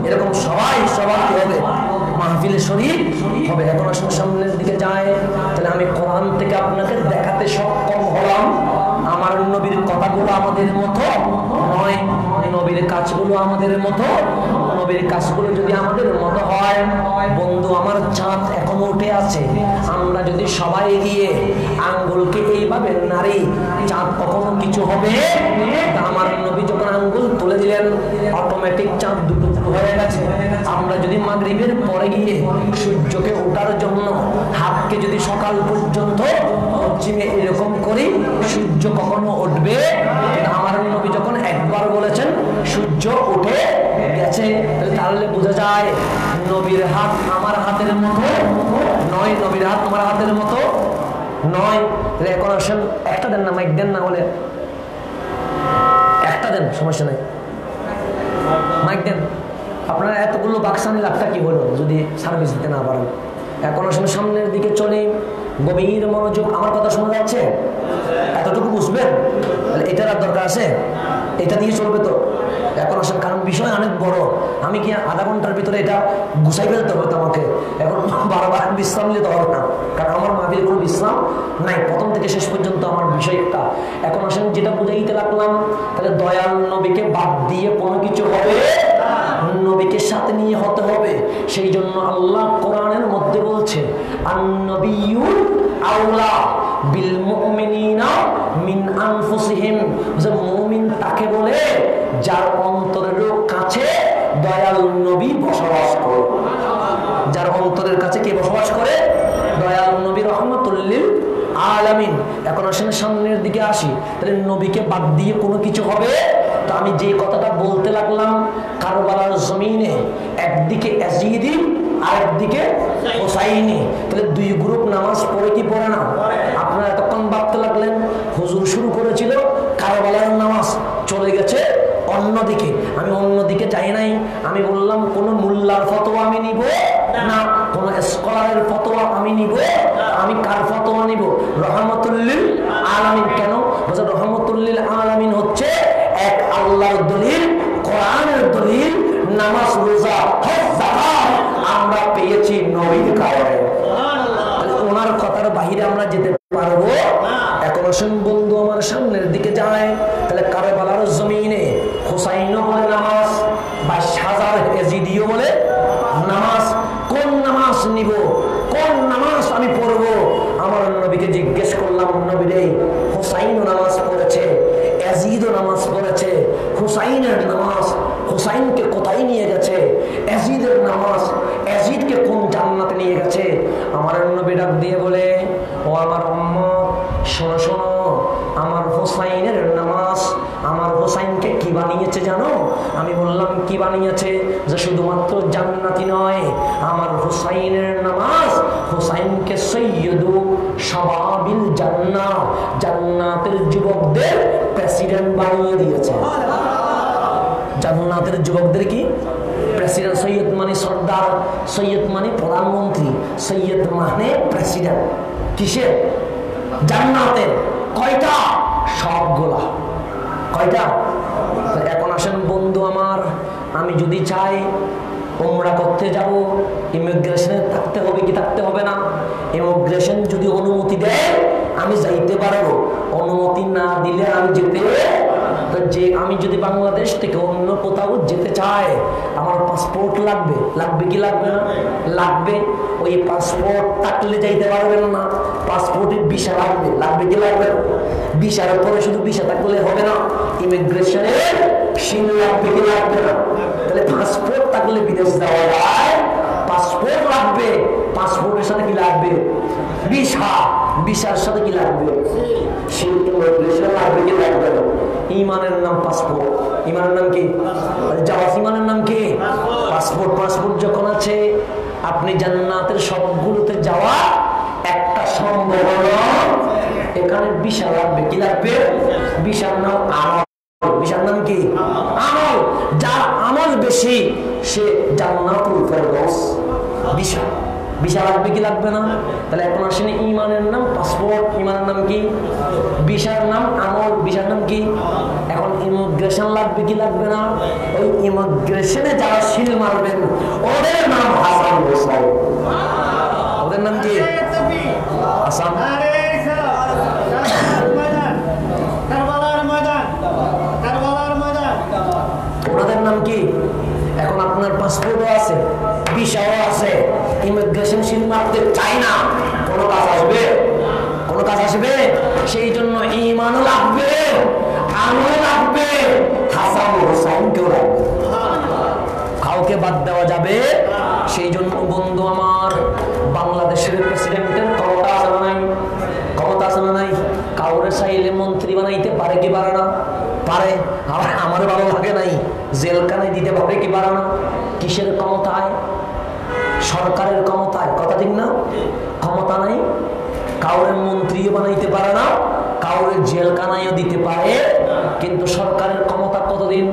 Speaker 1: এরকম সবাই সবার কি হবে, মাহফিলে শরীক হবে। এখন আসলে সামনের দিকে যায়, তাহলে আমি কোরআন থেকে আপনাকে দেখাতে সক্ষম হলাম আমার নবীর কথাগুলো আমাদের মতো নয়, নবীর কাজগুলো আমাদের মতো। নবীর কাজগুলো যদি আমাদের মতো হয়, বন্ধু আমার চাঁদ এখনো উঠে আছে। আমরা যদি সবাই গিয়ে আঙ্গুলকে এইভাবে নাড়ি, চাঁদ কখনো কিছু হবে। আমার নবী যখন আঙ্গুল তুলে দিলেন, অটোমেটিক চাঁদ দুটো হয়ে গেছে। আমরা যদি মাগরিবের পরে গিয়ে সূর্যকে ওঠার জন্য হাতকে যদি সকাল পর্যন্ত পশ্চিমে এরকম করি, সূর্য কখনো উঠবে। আমার নবী যখন একবার বলেছেন সূর্য উঠে গেছে, তাহলে বোঝা যায় নবীর হাত আমার হাতের মতো নয়, নবীর হাত আমার হাতের মতো নয়। এখন আসেন, একটা দেন না, মাইক দেন না, বলে একটা দেন, সমস্যা নাই, মাইক দেন। আপনারা এতগুলো বাক্সানি লাভটা কি হলো যদি সার্ভিস দিতে না পারেন। এখন আসলে সামনের দিকে চলে, গভীর মনোযোগ। আমার কথা শোনা যাচ্ছে? এতটুকু বুঝবেন, তাহলে এটার আর দরকার আছে, এটা দিয়ে চলবে তো। এখন আসেন, কারণ বিষয় অনেক বড়, আমি কি আধা ঘন্টার ভিতরে এটা গুছাই ফেলতে হবে তোমাকে। এখন বারবার বিশ্রাম নিতে হবে না, কারণ আমার মাহফিলে কোনো বিশ্রাম নাই, প্রথম থেকে শেষ পর্যন্ত আমার বিষয় একটা। এখন আসেন, যেটা বুঝাইতে লাগলাম, তাহলে দয়াল নবীকে বাদ দিয়ে কোনো কিছু হবে, নবীকে সাথে নিয়ে হতে হবে। সেই জন্য আল্লাহ কোরআনের মধ্যে বলছে, আন-নবিয়্যু আওলা বিল মুমিনিনা মিন আনফুসিহিম। যে মুমিন তাকে বলে যার অন্তরের কাছে দয়াল নবী বসবাস করে। যার অন্তরের কাছে কে বসবাস করে? দয়াল নবী রহমাতুল লিল আলামিন। এখন আসেন সামনের দিকে আসি, তাহলে নবীকে বাদ দিয়ে কোনো কিছু হবে। তো আমি যে কথাটা বলতে লাগলাম, কারবালার জমিনে একদিকে ইয়াজিদি আর একদিকে হুসাইনি, তাহলে 2 গ্রুপ নামাজ পড়ে কি পড়ে না? আপনারা এতক্ষণ ভাবতে লাগলেন হুজুর শুরু করেছিল কারবালার নামাজ, চলে গেছে অন্যদিকে। আমি অন্যদিকে চাই নাই, আমি বললাম কোন মোল্লার ফতোয়া আমি নিব না, কোন স্কলারের ফতোয়া আমি নিব। আমি কার ফতোয়া নিব? রহমাতুল লিল আলামিন। কেন? বলছে রহমাতুল লিল আলামিন হচ্ছে এক আল্লাহর দলিল, কোরআনের দলিল, নামাজ রোজা হজ যাকাত আমরা পেয়েছি নবীর কারণে। ওনার কথার বাইরে আমরা যেতে পারবো? এখন আসেন বন্ধু আমার সামনের দিকে যায়, তাহলে কারবালার জমিনে হুসাইনও বলে নামাজ, 22,000 ইয়াজিদিও বলে নামাজ। কোন নামাজ নিব, কোন নামাজ আমি পড়বো? আমার নবীকে জিজ্ঞেস করলাম, নবী রে, হুসাইনও নামাজ পড়েছে, ইয়াজিদও নামাজ পড়েছে, হুসাইনের নামাজ হুসাইনকে কোথায় নিয়ে গেছে? ইয়াজিদের নামাজ ইয়াজিদকে কোন জান্নাতে নিয়ে গেছে? আমার নবী ডাক দিয়ে বলে, ও আমার উম্মত, শোনো শোনো, শোনো, আমার হোসাইনের নামাজ, আমার হোসাইনকে কি বানিয়েছে জানো? আমি বললাম কি বানিয়েছে? যে শুধুমাত্র জান্নাতি নয়, আমার হোসাইনের নামাজ হোসাইনকে সৈয়দু শাবাবিল জান্নাহ, জান্নাতের যুবকদের প্রেসিডেন্ট বানিয়ে দিয়েছে। জান্নাতের যুবকদের কি প্রেসিডেন্ট? সৈয়দ মানে সর্দার, সৈয়দ মানে প্রধানমন্ত্রী, সৈয়দ মানে প্রেসিডেন্ট। কিসের? জান্নাতের। কয়টা? সবগুলা। কয়টা? এখন আসেন বন্ধু আমার, আমি যদি চাই উমরা করতে যাব, ইমিগ্রেশনে থাকতে হবে কি থাকতে হবে না? ইমিগ্রেশন যদি অনুমতি দেয় আমি যাইতে পারবো, অনুমতি না দিলে আমি যেতে। যে আমি যদি বাংলাদেশ থেকে অন্য কোথাও যেতে চাই, আমার পাসপোর্ট লাগবে। লাগবে কি লাগবে না? লাগবে। ওই পাসপোর্ট থাকলে যাইতে পারবেন না, পাসপোর্টের ভিসা লাগবে। লাগবে কি লাগবে? ভিসার পরে শুধু ভিসা থাকলে হবে না, ইমিগ্রেশনের সিল লাগবে কি লাগবে না? তাহলে পাসপোর্ট থাকলে বিদেশ যাওয়া যায়, পাসপোর্ট লাগবে। পাসপোর্টের সাথে কি লাগবে? ভিসা। ভিসার সাথে কি লাগবে? সিল। ইমিগ্রেশন লাগবে কি লাগবে না? ইমানের নাম পাসপোর্ট। ইমানের নাম কি? জাওয়াজ। ইমানের নাম কি? পাসপোর্ট। পাসপোর্ট যখন আছে, আপনি জান্নাতের সবগুলোতে যাওয়া একটা সম্ভব। এখানে ভিসা লাগবে। কি লাগবে? ভিসার নাম আমল। ভিসার নাম কি? আমল। যার আমল বেশি সে জান্নাতুল ফেরদৌস। ভিসা। ভিসা লাগবে কি লাগবে না? তাহলে এখন আসেন, ইমানের নাম পাসপোর্ট, ইমানের নাম কি? ভিসার নাম আমল, ভিসার নাম কি? এখন ইমিগ্রেশন লাগবে কি লাগবে না? ওই ইমিগ্রেশনে যারা সিল মারবেন ওদের নাম হাসান হোসাইন। ওদের নাম কি? হাসান। ওনাদের নাম কি? এখন আপনার পাসপোর্টও আছে, ভিসাও আছে, ইমিগ্রেশন সিল মারতে চাই না, কোনো কাজ আসবে? কোনো কাজ আসবে? সেই জন্য ঈমানও লাগবে, আমলও লাগবে, হাসান হোসাইনকেও লাগবে। কাউকে বাদ দেওয়া যাবে? সেই জন্য বন্ধু আমার, বাংলাদেশের প্রেসিডেন্টের ক্ষমতা আছে না নাই? ক্ষমতা আছে না নাই? কাউরে চাইলে মন্ত্রী বানাইতে পারে কি পারে না? পারে। আমার ভালো লাগে নাই, জেলখানায় দিতে পারে কি পারে না? কিসের ক্ষমতায়? সরকারের ক্ষমতায়। কথা ঠিক না? ক্ষমতা নাই, কাউরে মন্ত্রীও বানাইতে পারে না, কাউরে জেলখানায়ও দিতে পারে। কিন্তু সরকারের ক্ষমতা কতদিন?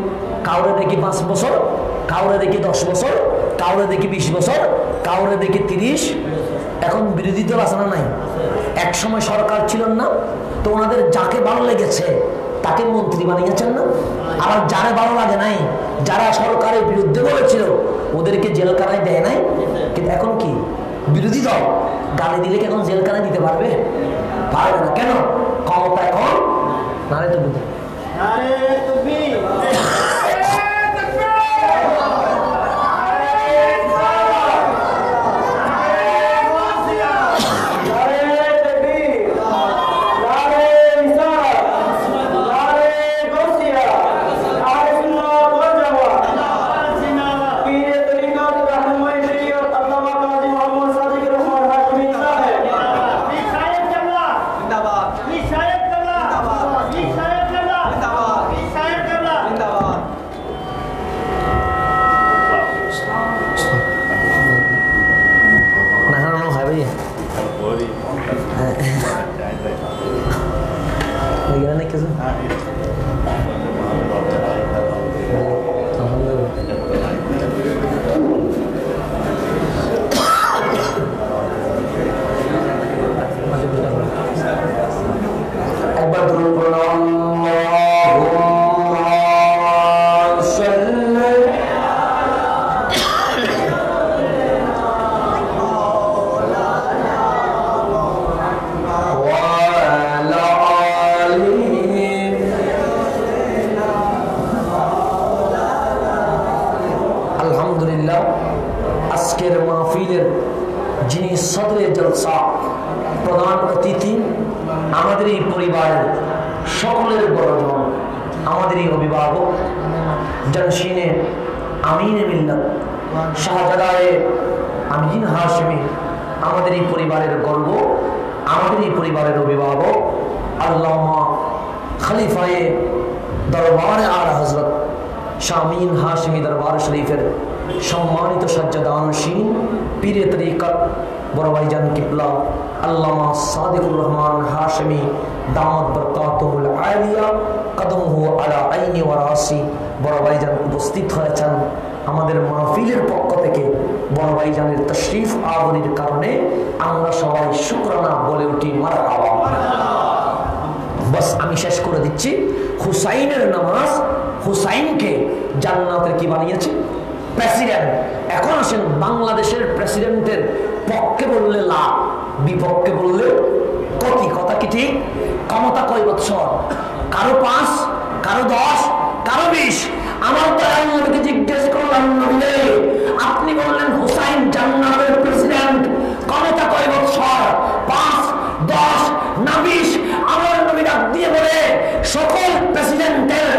Speaker 1: কাউরে দেখি 5 বছর, কাউরে দেখি 10 বছর, কাউরে দেখি 20 বছর, কাউরে দেখি 30। এখন বিরোধী দল আছে না নাই? এক সময় সরকার ছিলেন না, তো ওনাদের যাকে ভালো লেগেছে তাকে মন্ত্রী বানিয়েছেন না? আবার যারা ভালো লাগে নাই, যারা সরকারের বিরুদ্ধে বলেছিল ওদেরকে জেলখানায় দেয় নাই। কিন্তু এখন কি? বিরোধী দল গালি দিলে কি এখন জেলখানায় দিতে পারবে? পারবে না। কেন? ক্ষমতা এখন নারে তো বুঝে। আজকের মাহফিলের যিনি সদরে জলসা, প্রধান অতিথি, আমাদের এই পরিবারের সকলের বড়জন, আমাদের এই অভিভাবক, জানশিনে আমিনে মিল্লাত, শাহজাদায়ে আমিন হাশমি, আমাদের এই পরিবারের গর্ব, আমাদের এই পরিবারের অভিভাবক, আল্লামা খলিফায়ে দরবারে আলা হযরত শামিন হাশমি দরবার শরীফের সম্মানিত সজ্জাদানশীন পীরে তরিকত বড় ভাইজান কিবলা আল্লামা সাদিকুর রহমান হাশমি দামাত বরকাতুহুল আলিয়া কদমহু আলা আইনি ওয়া রাসি বড় ভাইজান উপস্থিত হয়েছেন। আমাদের মাহফিলের পক্ষ থেকে বড় ভাইজানের তশরিফ আবরির কারণে আমরা সবাই শুকরানা বলে উঠি মারহাবা। বাস আমি শেষ করে দিচ্ছি। হুসাইনের নামাজ, হুসাইনকে জান্নাতের কি বানিয়েছে? প্রেসিডেন্ট। এখন আসেন বাংলাদেশের প্রেসিডেন্টের পক্ষে বললে লাভ, বিপক্ষে বললে ক্ষতি। কথা কি ঠিক? ক্ষমতা কয় বছর? কারো 5, কারো 10, কারো 20। আমার দয়াল নবীকে জিজ্ঞেস করলাম, নবী আপনি বললেন হুসাইন জান্নাতের প্রেসিডেন্ট, ক্ষমতা কয় বছর? 5, 10 না 20? আমার নবী ডাক দিয়ে বলে সকল প্রেসিডেন্টের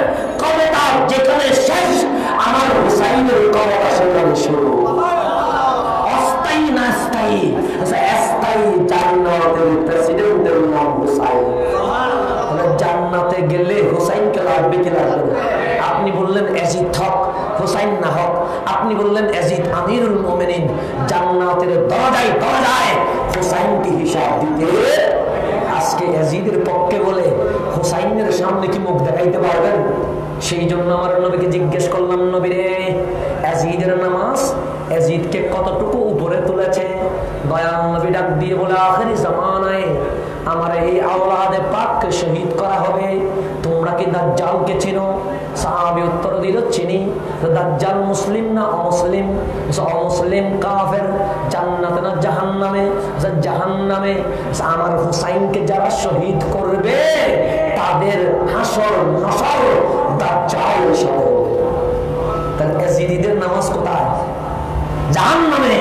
Speaker 1: ক্ষমতা যেখানে শেষ, আমার হুসাইনের ক্ষমতা সেখানে শুরু। অস্থায়ী না স্থায়ী? স্থায়ী। জান্নাতের প্রেসিডেন্টের নাম হুসাইন। জান্নাতে গেলে হুসাইনকে লাগবে কি লাগবে না? আপনি বললেন ইয়াজিদ হক, হুসাইন না হক। আপনি বললেন ইয়াজিদ আমিরুল মুমিনিন, জান্নাতের দরজায় দরজায় হুসাইনকে হিসাব দিতে। আজকে ইয়াজিদের পক্ষে বলে হুসাইনের সামনে কি মুখ দেখাইতে পারবেন? সেই জন্য আমার নবীকে জিজ্ঞেস করলাম, নবী রে ইয়াজিদের নামাজ ইয়াজিদকে কতটুকু উপরে তুলেছে? দয়াল নবী ডাক দিয়ে বলে আখেরি জামানায় আমার এই আওলাদে পাককে শহীদ করা হবে। তোমরা কি দাজ্জালকে চেনো? সাহাবী উত্তর দিল চিনি। দাজ্জাল মুসলিম না অমুসলিম? অমুসলিম, কাফের। জান্নাতে না জাহান্নামে? জাহান্নামে। আমার হুসাইনকে যারা শহীদ করবে তাদের হাসর নসর দাজ্জালের সাথে হবে। তাহলে ইয়াজিদের নামাজ কোথায়? জাহান্নামে।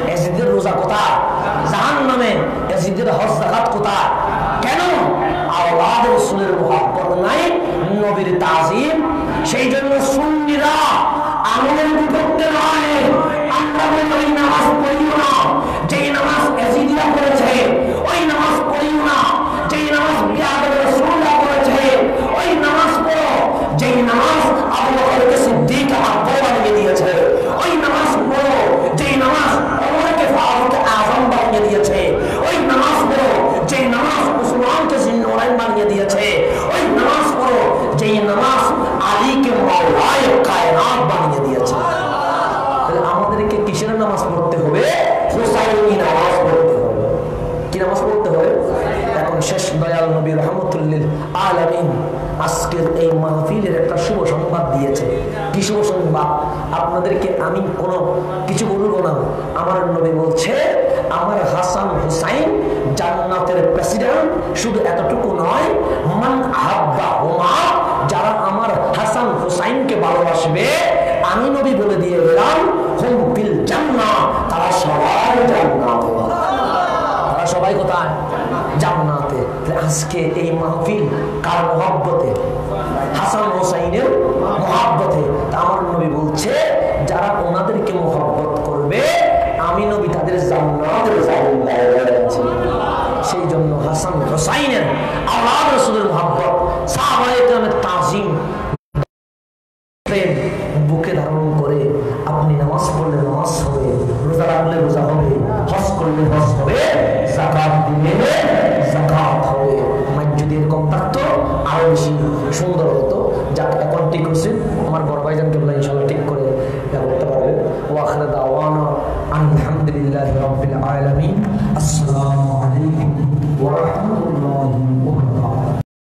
Speaker 1: ইয়াজিদের রোজা কোথায়? জাহান্নামে। ইয়াজিদের হজ যাকাত কোথায়? কেন? আওলাদ রাসূলের মুহাব্বত নাই, নবীর তাজিম। সেই জন্য সুন্নিরা আমলের বিপক্ষে নয়। আমরা ওই নামাজ পড়িও না যেই নামাজ ইয়াজিদিরা করেছে, ওই নামাজ পড়িও না যেই নামাজ বিয়াদব রাসূলরা করেছে, ওই নামাজ পড়ো যেই নামাজ আবু বকরকে সিদ্দিক আকবর বানিয়ে দিয়েছে, ওই নামাজ পড়ো যেই নামাজ ওমরকে ফারুক আযম বানিয়ে দিয়েছে, ওই নামাজ পড়ো যেই নামাজ উসমানকে জিন্নুরাইন বানিয়ে দিয়েছে, ওই নামাজ পড়ো যেই নামাজ আলীকে মাওলায়ে কায়নাত বানিয়ে দিয়েছে। তাহলে আমাদেরকে কিসের নামাজ পড়তে হবে? হুসাইনি নামাজ পড়তে হবে। কি নামাজ পড়তে হবে? এখন শেষ দয়াল নবী রাহমাতুল লিল আলামিন আজকের এই মাহফিলের একটা শুভ সংবাদ দিয়েছে। কি শুভ সংবাদ? আপনাদেরকে আমি কোনো কিছু বলবো না। আমার নবী বলছে আমার হাসান হুসাইন জান্নাতের প্রেসিডেন্ট। শুধু এতটুকু নয়, মান আহাব্বা হুমা, যারা আমার হাসান হুসাইনকে ভালোবাসবে আমি নবী বলে দিয়ে গেলাম হুম ফিল জান্নাহ, তারা সবাই জান্নাতে। তারা সবাই কোথায়? জান্নাতে। আজকে এই মাহফিল কার মহব্বতে? হাসান হুসাইনের মহব্বতে। তা আমার নবী বলছে যারা ওনাদেরকে মহব্বত করবে আমি নবী তাদের জান্নাতের জায়গা দিয়েছি। সেই জন্য হাসান হুসাইনের আওলাদ রাসূলের মহব্বত, সাহাবায়ে কেরামের তাজিম বুকে ধারণ করে আপনি নামাজ পড়লে নামাজ হবে, রোজা রাখলে রোজা হবে, হজ করলে হজ হবে, যাকাত দিলে যাকাত হবে। যদি এরকম থাকতো আরো বেশি সুন্দর হতো। যাক এখন ঠিক হচ্ছে, আমার বড় ভাইজানকে বলে ইনশাআল্লাহ ঠিক করে করতে পারবে। ওয়া আখিরু দাওয়ানা আলহামদুলিল্লাহি রাব্বিল আলামিন।